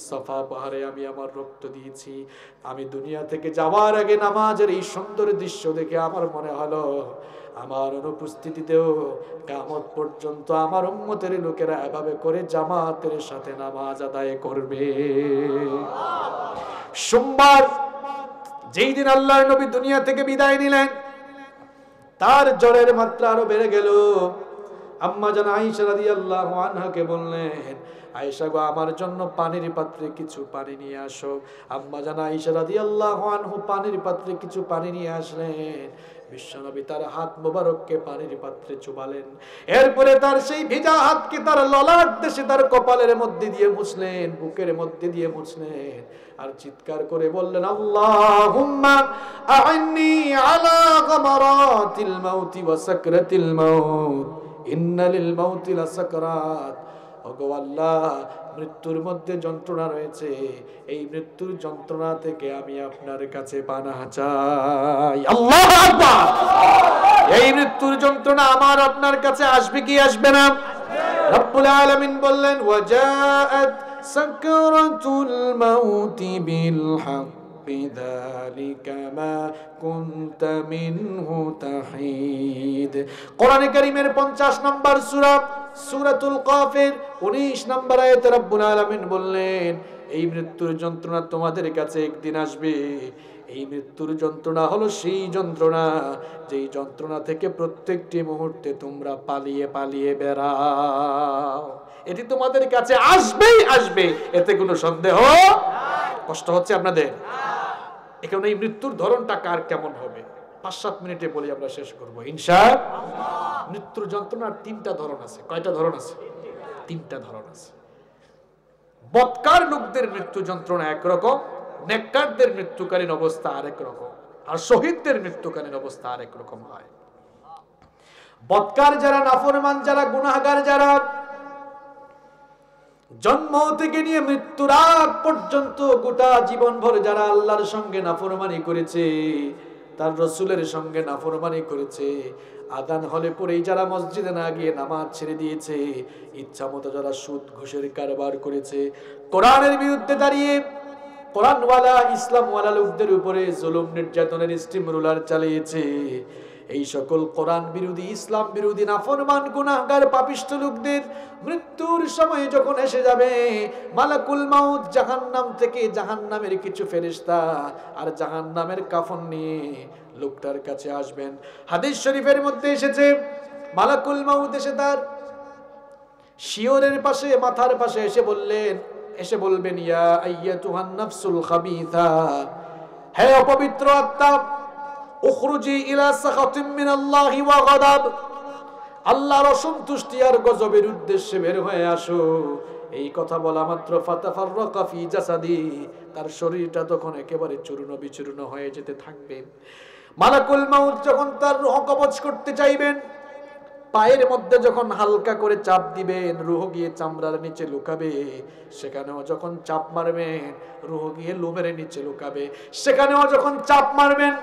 সাফা পাহাড়ে আমি আমার রক্ত দিয়েছি। আমি দুনিয়া থেকে যাওয়ার আগে নামাজের এই সুন্দর দৃশ্য দেখে আমার মনে হলো, আমার অনুপস্থিতিতেও কিয়ামত পর্যন্ত আমার উম্মতের লোকেরা এভাবে করে জামাতের সাথে নামাজ আদায় করবে। সোমবার যেই দিন আল্লাহর নবী দুনিয়া থেকে বিদায় নিলেন, তার জ্বরের মাত্রা আরো বেড়ে গেল। আম্মা জান আয়েশা রাদিয়াল্লাহু আনহাকে বললেন, আয়েশা গো, আমার জন্য পানির পাত্রে কিছু পানি নিয়ে আসো। আম্মা জান আয়েশা রাদিয়াল্লাহু আনহু পানির পাত্রে কিছু পানি নিয়ে আসলেন। বিশ্বনবী তার হাত মোবারককে পানির পাত্রে চুবালেন। এরপরে তার সেই ভিজা হাতকে তার ললাট দেশে তার কপালের মধ্যে দিয়ে মুছলেন, বুকের মধ্যে দিয়ে মুছলেন, আর চিৎকার করে বললেন, আল্লাহুম্মা আ'ইন্নি আলা গামারাতিল মাউতি ওয়া সাকরাতিল মাউত, ইন্না লিল মাউতি লাসাকরাত। ওগো আল্লাহ, মৃত্যুর মধ্যে যন্ত্রণা রয়েছে, এই মৃত্যুর যন্ত্রণা থেকে আমি আপনার কাছে পানাহ চাই। আল্লাহু আকবার। এই মৃত্যুর যন্ত্রণা আমার আপনার কাছে আসবে কি আসবে না? রব্বুল আলামিন বললেন, ওয়াজাআত সাকরাতুল মাউতি বিল হক যালিকা মা কুনতা মিনহু তাহিদ। কোরআনে কারীমের 50 নম্বর সূরা সূরাতুল কাফের 19 নম্বর আয়াতে রব্বুল আলামিন বললেন, এই মৃত্যুর যন্ত্রণা তোমাদের কাছে একদিন আসবে। এই মৃত্যুর যন্ত্রণা হলো সেই যন্ত্রণা যেই যন্ত্রণা থেকে প্রত্যেকটি মুহূর্তে তোমরা পালিয়ে পালিয়ে বেড়াও। এটি তোমাদের কাছে আসবেই আসবে, এতে কোনো সন্দেহ। কষ্ট হচ্ছে আপনাদের? এখন এই মৃত্যুর ধরনটা কার কেমন হবে 5-7 মিনিটে বলি, আমরা শেষ করবো ইনশাআল্লাহ। মৃত্যুর যন্ত্রণার 3টা ধরন আছে। কয়টা ধরন আছে? 3টা ধরন আছে। বৎকার লোকদের মৃত্যু যন্ত্রণা একরকম, নেককারদের মৃত্যুকালীন অবস্থা আরেক রকম, আর শহীদদের মৃত্যুকালীন অবস্থা আরেক রকম হয়। বৎকার যারা, নাফরমান যারা, গুনাহগার যারা, জন্ম থেকে নিয়ে মৃত্যুর আগ পর্যন্ত গোটা জীবন ভর যারা আল্লাহর সঙ্গে নাফরমানি করেছে, তার রাসূলের সঙ্গে নাফরমানি করেছে, আযান হলে পরেই যারা মসজিদে না গিয়ে নামাজ ছেড়ে দিয়েছে, ইচ্ছা মতো যারা সুদ ঘুষের কারবার করেছে, কোরআনের বিরুদ্ধে দাঁড়িয়ে কোরআনওয়ালা ইসলামওয়ালা লোকদের উপরে জুলুম নির্যাতনের স্টিম রুলার চালিয়েছে, এই সকল কোরআন বিরোধী, ইসলাম বিরোধী, নাফরমান, গুনাহগার, পাপিষ্ঠ লোকদের মৃত্যুর সময় যখন এসে যাবে, মালাকুল মাউত জাহান্নাম থেকে, জাহান্নামের কিছু ফেরেশতা আর জাহান্নামের কাফন নিয়ে লোকটার কাছে আসবেন। হাদিস শরীফের মধ্যে এসেছে, মালাকুল মাউত এসে তার শিয়রের পাশে, মাথার পাশে এসে বলবেন, ইয়া আইয়াতুহান নাফসুল খাবিথা, হে অপবিত্র আত্মা, উখরুজি ইলা সাখাতিম মিনাল্লাহি ওয়া গাদাব, আল্লাহর অসন্তুষ্টি আর গজবের উদ্দেশ্যে বের হয়ে আসো। এই কথা বলা মাত্র ফাতাফাররাকা ফি জাসাদি, তার শরীরটা তখন একেবারে চূর্ণ বিচূর্ণ হয়ে যেতে থাকবে। মালাকুল মাউত যখন তার রূহ কবজ করতে চাইবেন, পায়ের মধ্যে যখন হালকা করে চাপ দিবেন, রূহ গিয়ে চামড়ার নিচে লুকাবে, সেখানেও যখন চাপ মারবেন, রূহ গিয়ে লোমের নিচে লুকাবে, সেখানেও যখন চাপ মারবেন,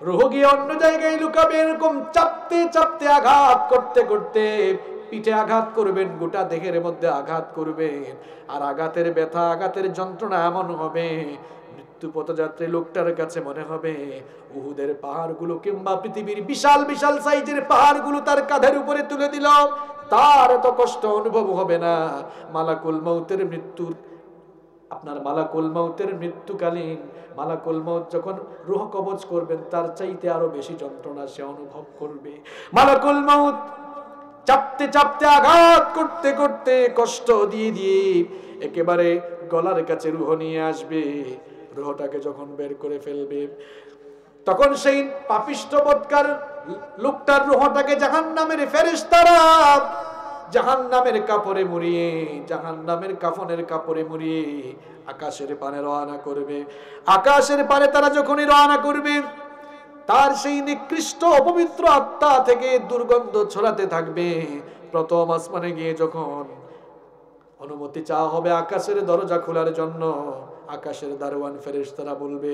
রূহ গিয়ে অন্য জায়গায় লুকাবে। এরকম চাপতে চাপতে, আঘাত করতে করতে পিঠে আঘাত করবেন, গোটা দেহের মধ্যে আঘাত করবেন, আর আঘাতের ব্যথা, আঘাতের যন্ত্রণা এমন হবে, মৃত্যু পথযাত্রী লোকটার কাছে মনে হবে উহুদের পাহাড়গুলো কিংবা পৃথিবীর বিশাল বিশাল সাইজের পাহাড়গুলো তার কাঁধের উপরে তুলে দিল, তার এত কষ্ট অনুভব হবে না। মালাকুল মাউতের মৃত্যুর, আপনার মালাকুল মাউতের মৃত্যুকালীন, মালাকুল মাউত যখন রূহ কবজ করবেন, তার চাইতে আরো বেশি যন্ত্রণা সে অনুভব করবে। মালাকুল মাউত চাপতে চাপতে, আঘাত করতে করতে, কষ্ট দিয়ে দিয়ে একেবারে গলার কাছে রূহ নিয়ে আসবে। রূহটাকে যখন বের করে ফেলবে, তখন সেই পাপিষ্ঠ বৎকার লোকটার রূহটাকে জাহান্নামের ফেরেশতারা জাহান্নামের কাপড়ে মুড়িয়ে, জাহান্নামের কাফনের কাপড়ে মুড়িয়ে আকাশের পানে রওনা করবে। আকাশের পানে তারা যখনই রওনা করবে, তার সেই নিকৃষ্ট অপবিত্র আত্মা থেকে দুর্গন্ধ ছড়াতে থাকবে। প্রথম আসমানে গিয়ে যখন অনুমতি চাওয়া হবে আকাশের দরজা খোলার জন্য, আকাশের দারোয়ান ফেরেশতারা বলবে,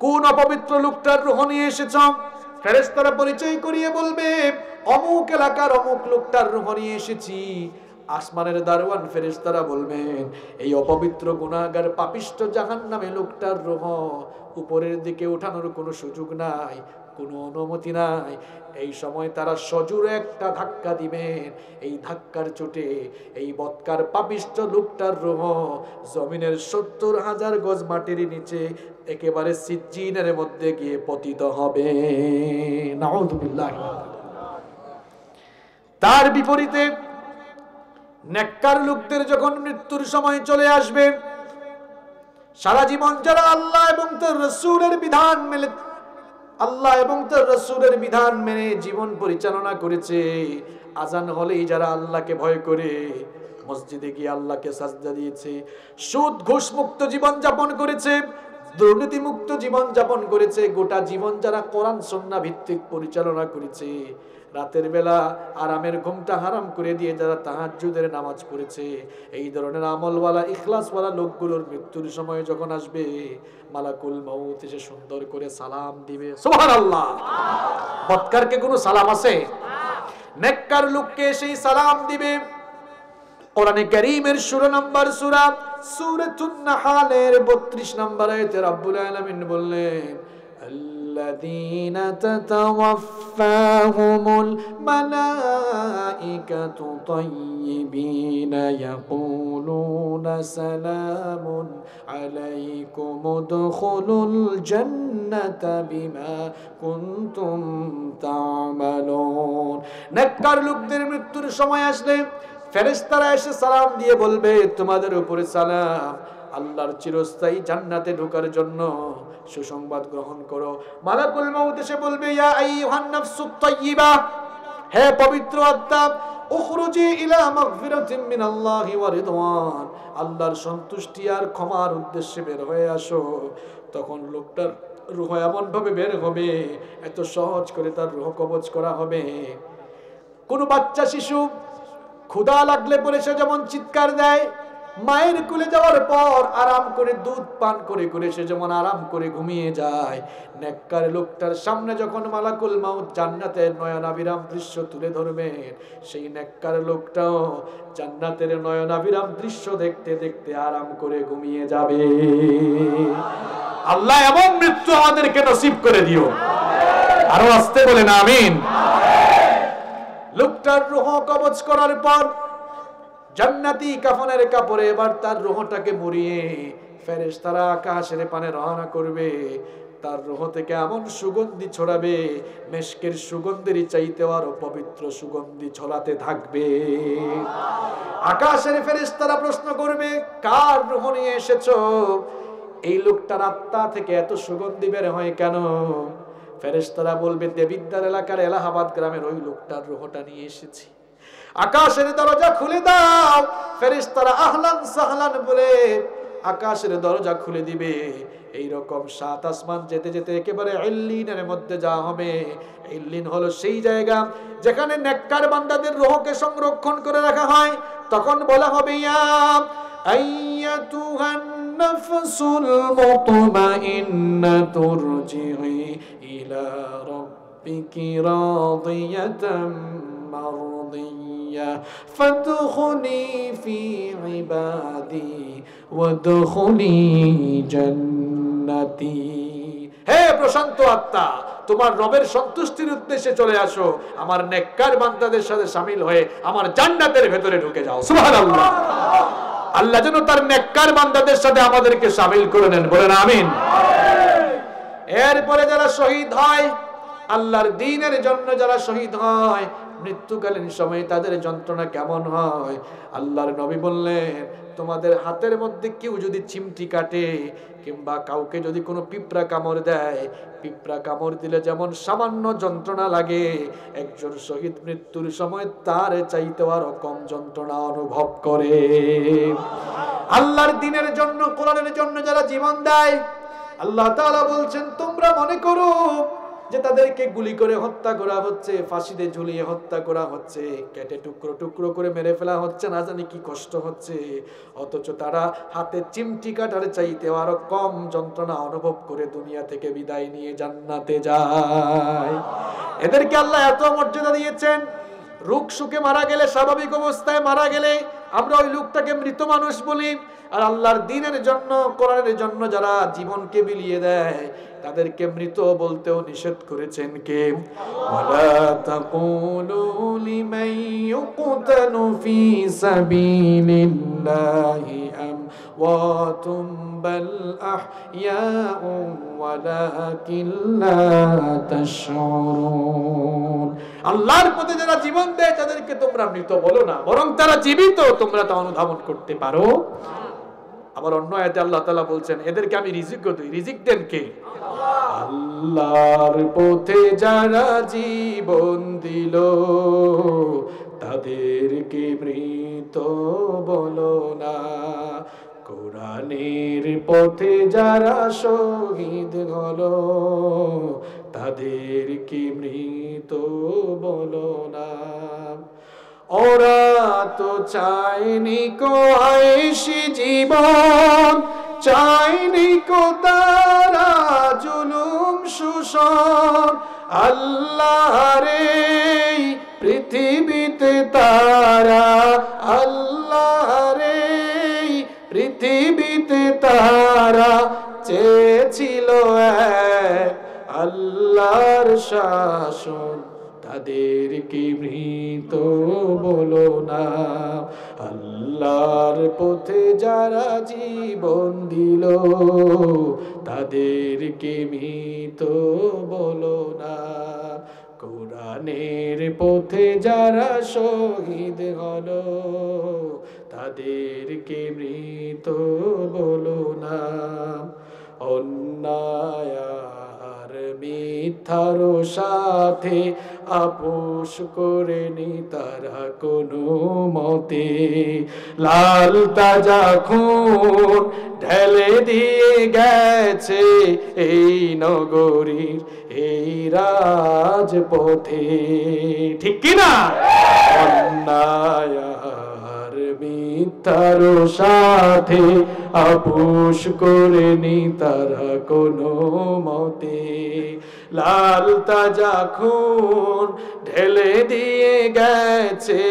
কোন অপবিত্র লোকটার রূহ নিয়ে এসেছ? ফেরেশতারা পরিচয় করিয়ে বলবে, অমুক এলাকার অমুক লোকটার রূহ নিয়ে এসেছি। আসমানের দারোয়ান ফেরেশতারা বলবেন, এই অপবিত্র গুনাহগার পাপিষ্ঠ জাহান্নামে লোকটার রূহ উপরের দিকে ওঠানোর কোনো সুযোগ নাই, কোনো অনুমতি নাই। এই সময় তারা সজোরে একটা ধাক্কা দিবেন, এই ধাক্কার চোটে এই বৎকার পাপিষ্ঠ লোকটার রূহ জমিনের 70,000 গজ মাটির নিচে একেবারে সিজ্জিনের মধ্যে গিয়ে পতিত হবে। নাউযুবিল্লাহ। তার বিপরীতে নেককার লোকদের যখন মৃত্যুর সময় চলে আসবে, সারা জীবন যারা আল্লাহ এবং তার রাসূলের বিধান মেনে, আল্লাহ এবং তার রাসূলের বিধান মেনে জীবন পরিচালনা করেছে, আজান হলেই যারা আল্লাহকে ভয় করে মসজিদে গিয়ে আল্লাহকে সাজদা দিয়েছে, সুদ ঘুষ মুক্ত জীবন যাপন করেছে, দুর্নীতি মুক্ত জীবন যাপন করেছে, গোটা জীবন যারা কোরআন সুন্নাহ ভিত্তিক পরিচালনা করেছে, রাতের বেলা আরামের ঘুমটা হারাম করে দিয়ে যারা তাহাজ্জুদের নামাজ পড়েছে, এই ধরনের আমলওয়ালা, ইখলাসওয়ালা লোকগুলোর মৃত্যুর সময় যখন আসবে, মালাকুল মাউত এসে সুন্দর করে সালাম দিবে। সুবহানাল্লাহ। বৎকারকে কোনো সালাম আছে? নেককার লোককে সেই সালাম দিবে। কোরআনে কারীমের 16 নম্বর সূরা সূরাতুন নাহলের 32 নম্বর আয়াতে রব্বুল আলামিন বললেন আল্লাযীনা তাতাওয়াফফাহুমুল মালাঈকাতু তাইয়্যিবিনা ইয়াকুলুনা সালামুন আলাইকুম উদখুলুল জান্নাতা বিমা কুনতুম তা'মালুন। নেককার লোকদের মৃত্যুর সময় আসলে ফেরেশতারা এসে সালাম দিয়ে বলবে তোমাদের উপরে সালাম, আল্লাহর চিরস্থায়ী জান্নাতে ঢোকার জন্য সুসংবাদ গ্রহণ করো। মালাকুল মউত এসে বলবে ইয়া আইয়ুহান নাফসুত তাইয়্যিবা, হে পবিত্র আত্মা, উখরুজি ইলা মাগফিরাতিন মিনাল্লাহি ওয়া রিদওয়ান, আল্লাহর সন্তুষ্টি আর ক্ষমার উদ্দেশ্যে বের হয়ে আসো। তখন লোকটার রূহ এমন ভাবে বের হবে, এত সহজ করে তার রূহ কবজ করা হবে। কোন বাচ্চা শিশু ক্ষুধা লাগলে পরে সে যেমন চিৎকার দেয়, মায়ের কোলে যাওয়ার পর আরাম করে দুধ পান করে করে সে যেমন আরাম করে ঘুমিয়ে যায়, নেককার লোকটার সামনে যখন মালাকুল মাউত জান্নাতের নয়নাভিরাম দৃশ্য তুলে ধরবেন, সেই নেককার লোকটাও জান্নাতের নয়নাভিরাম দৃশ্য দেখতে দেখতে আরাম করে ঘুমিয়ে যাবে। আল্লাহ এমন মৃত্যু আমাদেরকে নসিব করে দিও। আরো আস্তে বলেন আমিন। লোকটার রূহ কবজ করার পর জান্নাতি কাফনের কাপড়ে এবার তার রূহটাকে মুড়িয়ে ফেরেশতারা আকাশের পানে রওনা করবে। তার রূহ থেকে এমন সুগন্ধি ছড়াবে, মেশকের সুগন্ধের চাইতে আরো পবিত্র সুগন্ধি ছড়াতে থাকবে। আকাশের ফেরেশতারা প্রশ্ন করবে কার রূহ নিয়ে এসেছো? এই লোকটার আত্মা থেকে এত সুগন্ধি বের হয় কেন? ফেরেশতারা বলবে দেবিদ্দার এলাকার এলাহাবাদ গ্রামের ওই লোকটার রূহটা নিয়ে এসেছি। আকাশের দরজা খুলে দাও। ফেরেশতারা আহলান সাহলান বলে আকাশের দরজা খুলে দিবে। এই রকম 7 আসমান যেতে যেতে একেবারে ইল্লিনের মধ্যে যাওয়া হবে। ইল্লিন হলো সেই জায়গা যেখানে নেককার বান্দাদের রূহকে সংরক্ষণ করে রাখা হয়। তখন বলা হবে ইয়া আইয়াতুহান নাফসুল মুতমাইন্নাতু রজিই ইলা রাব্বিকি রাদিয়াতাম মারদিয়া ফাদখুলি ফি ইবাদি ওয়াদখুলি জান্নাতি। হে প্রশান্ত আত্মা, তোমার রবের সন্তুষ্টির উদ্দেশ্যে চলে আসো, আমার নেককার বান্দাদের সাথে শামিল হয়ে আমার জান্নাতের ভেতরে ঢুকে যাও। সুবহানাল্লাহ। আল্লাহ যেন তার নেককার বান্দাদের সাথে আমাদেরকে শামিল করে নেন, বলেন আমিন। এরপরে যারা শহীদ হয়, আল্লাহর দ্বীনের জন্য যারা শহীদ হয়, মৃত্যুকালীন সময়ে তাদের যন্ত্রণা কেমন হয়? আল্লাহর নবী বললেন তোমাদের হাতের মধ্যে কেউ যদি চিমটি কাটে কিংবা কাউকে যদি কোনো পিঁপড়া কামড় দেয়, পিঁপড়া কামড় দিলে যেমন সামান্য যন্ত্রণা লাগে, একজন শহীদ মৃত্যুর সময় তার চাইতে আরো কম যন্ত্রণা অনুভব করে। আল্লাহর দ্বীনের জন্য, কোরআনের জন্য যারা জীবন দেয়, আল্লাহ তাআলা বলছেন তোমরা মনে করো যে তাদেরকে গুলি করে হত্যা করা হচ্ছে, ফাঁসিতে ঝুলিয়ে হত্যা করা হচ্ছে, কেটে টুকরো টুকরো করে মেরে ফেলা হচ্ছে, না জানি কি কষ্ট হচ্ছে, অথচ তারা হাতে চিমটি কাটার চাইতে আরো কম যন্ত্রণা অনুভব করে দুনিয়া থেকে বিদায় নিয়ে জান্নাতে যায়। এদেরকে আল্লাহ এত মর্যাদা দিয়েছেন। রোগ সুখে মারা গেলে, স্বাভাবিক অবস্থায় মারা গেলে আমরা ওই লোকটাকে মৃত মানুষ বলি। আর আল্লাহর দ্বীনের জন্য, কোরআনের জন্য যারা জীবনকে বিলিয়ে দেয় তাদেরকে মৃত বলতেও নিষেধ করেছেন কে? ওয়ালা তাকুলু লিমান ইউকতালু ফি সাবিলিল্লাহি আমওয়াতুম বাল আহইয়াউ ওয়ালাকিন লা তাশউরুন। আল্লাহর পথে যারা জীবন দেয় তাদেরকে তোমরা মৃত বলো না, বরং তারা জীবিত, তোমরা তা অনুধাবন করতে পারো। আবার অন্য আয়াতে আল্লাহ তাআলা বলছেন এদেরকে আমি রিজিক দেই। রিজিক দেন কে? আল্লাহর পথে যারা জীবন দিল তাদেরকে মৃত বলো না। কোরআনের পথে যারা শহীদ হলো তাদেরকে মৃত বলো না। ওরা তো চায়নি কো আয়েশি জীবন, চায়নি কো তারা জুলুম শোষণ। আল্লাহর এই পৃথিবীতে তারা, আল্লাহ বাসন তাদেরকে মৃত বলো না। আল্লাহর পথে যারা জীবন দিল তাদেরকে মৃত বলো না। কোরআনের পথে যারা শহীদ হলো তাদেরকে মৃত বলো না। অন্যায় আর মিথ্যার সাথে আপোষ করেনি তারা কোনো মতে। লাল তাজা খুন ঢেলে দিয়ে গেছে এই নগরীর এই রাজপথে, ঠিক কিনা? অন্যায় আর মিথ্যার সাথে আপোষ করেনি তারা কোনো মতে। লাল তাজা খুন ঢেলে দিয়ে গেছে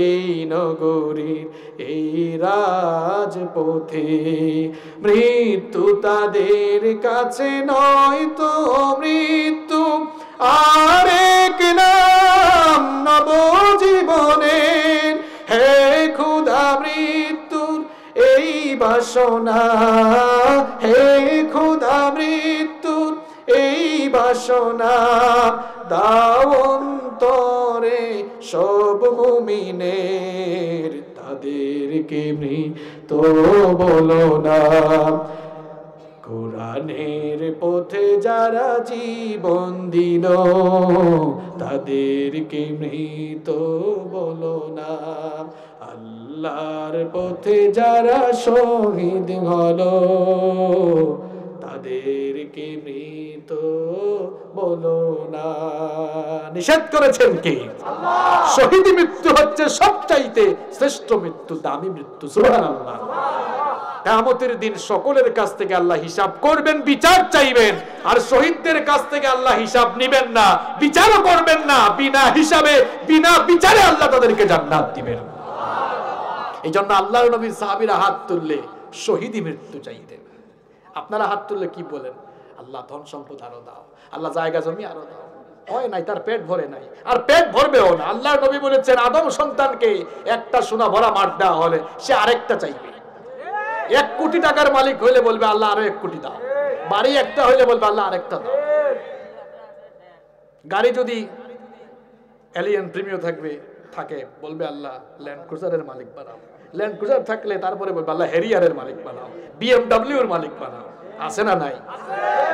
এই নগরীর এই রাজপথে। মৃত্যু তাদের কাছে নয় তো মৃত্যু আরেক নাম নবজীবনের। হে খোদা মৃত্যুর এই বাসনা, হে খোদা মৃত্যুর এই বাসনা দাও অন্তরে সব মুমিনের, তাদেরকে মৃত বলো না। কোরআনের পথে যারা জীবন দিল তাদেরকে মৃত বলো না। আল্লাহর পথে যারা শহীদ হলো তাদেরকে মৃত বলো না। নিষেধ করেছেন কে? আল্লাহ। শহীদ মৃত্যু হচ্ছে সবচাইতে শ্রেষ্ঠ মৃত্যু, দামি মৃত্যু। সুবহানাল্লাহ। কিয়ামতের দিন সকলের কাছ থেকে আল্লাহ হিসাব করবেন, বিচার চাইবেন। আর শহীদদের কাছ থেকে আল্লাহ হিসাব নেবেন না, বিচারও করবেন না। বিনা হিসাবে বিনা বিচারে আল্লাহ তাদেরকে জান্নাত দিবেন। এই জন্য আল্লাহর নবীর সাহাবীরা হাত তুললে শহীদি মৃত্যু চাইতেন। আপনারা হাত তুললে কি বলেন? আল্লাহ ধন সম্পদ আরো দাও, আল্লাহ জায়গা জমি আরো দাও। হয় নাই, তার পেট ভরে নাই, আর পেট ভরবেও না। আল্লাহর নবী বলেছেন আদম সন্তানকে একটা সোনা ভরা মাঠ দেওয়া হলে সে আরেকটা চাইবে। 1 কোটি টাকার মালিক হইলে বলবে আল্লাহ আরো 1 কোটি দাও। বাড়ি একটা হইলে বলবে আল্লাহ আরেকটা দাও। গাড়ি যদি এলিয়ন প্রিমিয়ার থাকে বলবে আল্লাহ ল্যান্ড ক্রুজারের মালিক বানাও। ল্যান্ড ক্রুজার থাকলে তারপরে বলবে আল্লাহ হেরিয়ারের মালিক বানাও, BMW এর মালিক বানাও। আছে না নাই?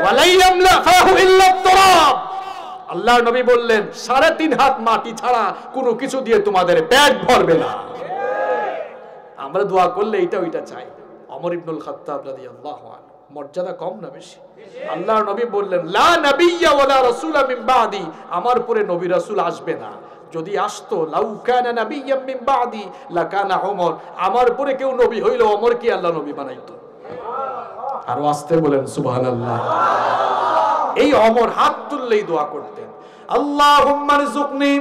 ওয়ালাইয়ামলা ফাহু ইল্লা তুরাব। আল্লাহর নবী বললেন 3.5 হাত মাটি ছাড়া কোনো কিছু দিয়ে তোমাদের পেট ভরবে না। আমরা দোয়া করলে এটা ওইটা চাই। ওমর ইবনুল খাত্তাব রাদিয়াল্লাহু আনহু, মর্যাদা কম না বেশি? আল্লাহর নবী বললেন লা নাবিয়্যা ওয়ালা রাসূলা মিন বাদি, আমার পরে নবী রাসূল আসবে না। যদি আসতো লাউ কানা নাবিয়্যাম মিন বাদি লাকানা ওমর, আমার পরে কেউ নবী হইলো ওমর কি আল্লাহ নবী বানাইতো। আর আসতে বলেন সুবহানাল্লাহ। এই ওমর হাত তুললেই দোয়া করতেন, আল্লাহুম্মা রযুকনি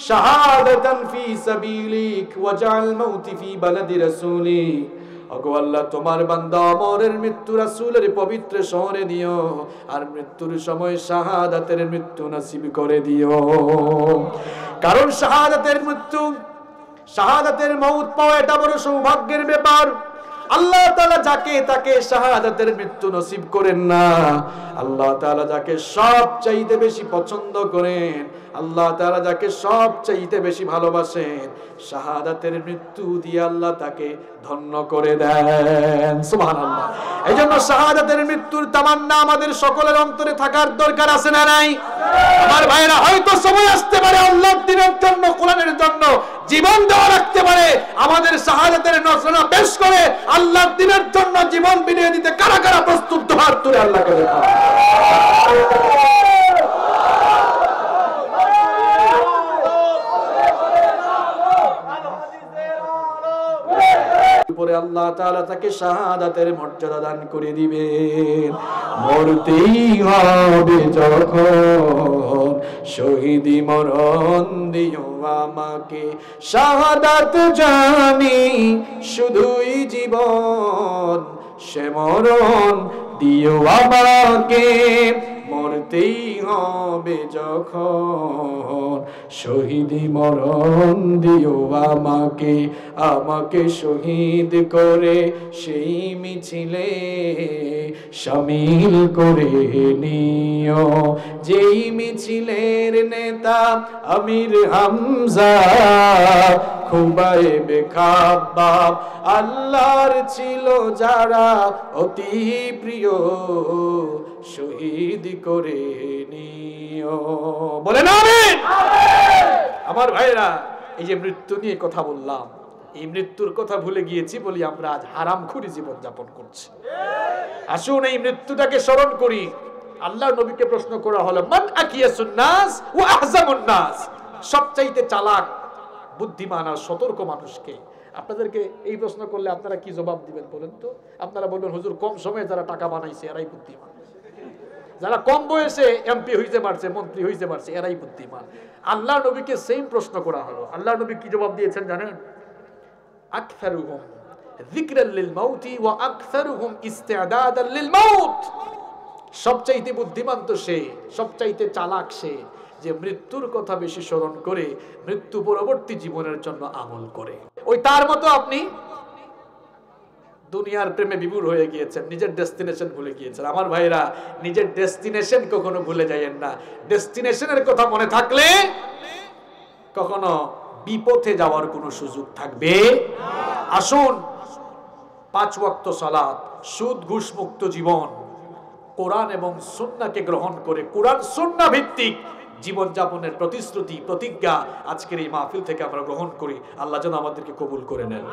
শাহাদাতান ফি সাবিলিক ওয়াজআল মাউতি ফি বালাদি রাসূলিক। ওগো আল্লাহ, তোমার বান্দা ওমরের মৃত্যু রাসূলের পবিত্র শহরে দিও, আর মৃত্যুর সময় শাহাদাতের মৃত্যু নসিব করে দিও। কারণ শাহাদাতের মৃত্যু, শাহাদাতের মউত পাওয়া এটা বড় সৌভাগ্যের ব্যাপার। আল্লাহ তাআলা যাকে তাকে শাহাদাতের মৃত্যু নসিব করেন না। আল্লাহ তাআলা যাকে সবচাইতে বেশি পছন্দ করেন, আল্লাহ তাআলা যাকে সবচাইতে বেশি ভালোবাসেন, শাহাদাতের মৃত্যু দিয়ে আল্লাহ তাকে ধন্য করে দেন। সুবহানাল্লাহ। এইজন্য শাহাদাতের মৃত্যুর তামান্না আমাদের সকলের অন্তরে থাকার দরকার আছে না নাই? আমার ভাইরা, হয়তো সময় আসতে পারে আল্লাহর দ্বীনের জন্য, কোরআনের জন্য জীবন দেওয়া রাখতে পারে। আমাদের শাহাদাতের নজরানা পেশ করে আল্লাহর দ্বীনের জন্য জীবন বিলিয়ে দিতে কারা কারা প্রস্তুত? হাত তুলে আল্লাহকে দেখা। পরে আল্লাহ তাআলা তাকে শাহাদাতের মর্যাদা দান করে দিবেন। মরতেই হবে যখন শহীদি মরণ দিও আমাকে, শাহাদাত জানি শুধুই জীবন, সে মরণ দিও আমাকে। হতেই হবে যখন, শহীদি মরণ দিও আমাকে, আমাকে শহীদ করে সেই মিছিলে শামিল করে নিও। যেই মিছিলের নেতা আমির হামজা, খুবাইবে খাব্বাব আল্লাহর ছিল যারা অতি প্রিয়, শহীদ করে নিও। বলেন আমিন। আমার ভাইরা, এই যে মৃত্যু নিয়ে কথা বললাম, এই মৃত্যুর কথা ভুলে গিয়েছি বলি আমরা আজ হারামখোরি জীবন যাপন করছি। আসুন এই মৃত্যুটাকে স্মরণ করি। আল্লাহর নবীকে প্রশ্ন করা হলো, মান আকিয়াসুন নাস ওয়া আহজামুন নাস, সবচাইতে চালাক, বুদ্ধিমান আর সতর্ক মানুষকে। আপনাদেরকে এই প্রশ্ন করলে আপনারা কি জবাব দিবেন বলেন তো? আপনারা বলবেন, হুজুর কম সময়ে যারা টাকা বানাইছে এরাই বুদ্ধিমান, যারা কম বয়সে এমপি হইতে পারছে, মন্ত্রী হইতে পারছে, এরাই বুদ্ধিমান। আল্লাহর নবীকে সেম প্রশ্ন করা হলো, আল্লাহর নবী কি জবাব দিয়েছেন জানেন? আকসারুহুম যিকরাল লিল মাউতি ওয়া আকসারুহুম ইস্তিআদাদাল লিল মাউত, সবচাইতে বুদ্ধিমান তো সে, সবচাইতে চালাক সে, যে মৃত্যুর কথা বেশি স্মরণ করে মৃত্যু পরবর্তী জীবনের জন্য আমল করে। ওই তার মতো আপনি দুনিয়ার প্রেমে বিভোর হয়ে গিয়েছেন, নিজের ডেস্টিনেশন ভুলে গিয়েছেন। আমার ভাইরা, নিজের ডেস্টিনেশন কখনো ভুলে যাইয়েন না। ডেস্টিনেশনের কথা মনে থাকলে কখনো বিপথে যাওয়ার কোনো সুযোগ থাকবে না। আসুন 5 ওয়াক্ত সালাত, সুদ ঘুষ মুক্ত জীবন, কোরআন এবং সুন্নাহকে গ্রহণ করে কোরআন সুন্নাহ ভিত্তিক জীবনযাপনের প্রতিশ্রুতি, প্রতিজ্ঞা আজকের এই মাহফিল থেকে আমরা গ্রহণ করি। আল্লাহ যেন আমাদেরকে কবুল করে নেন।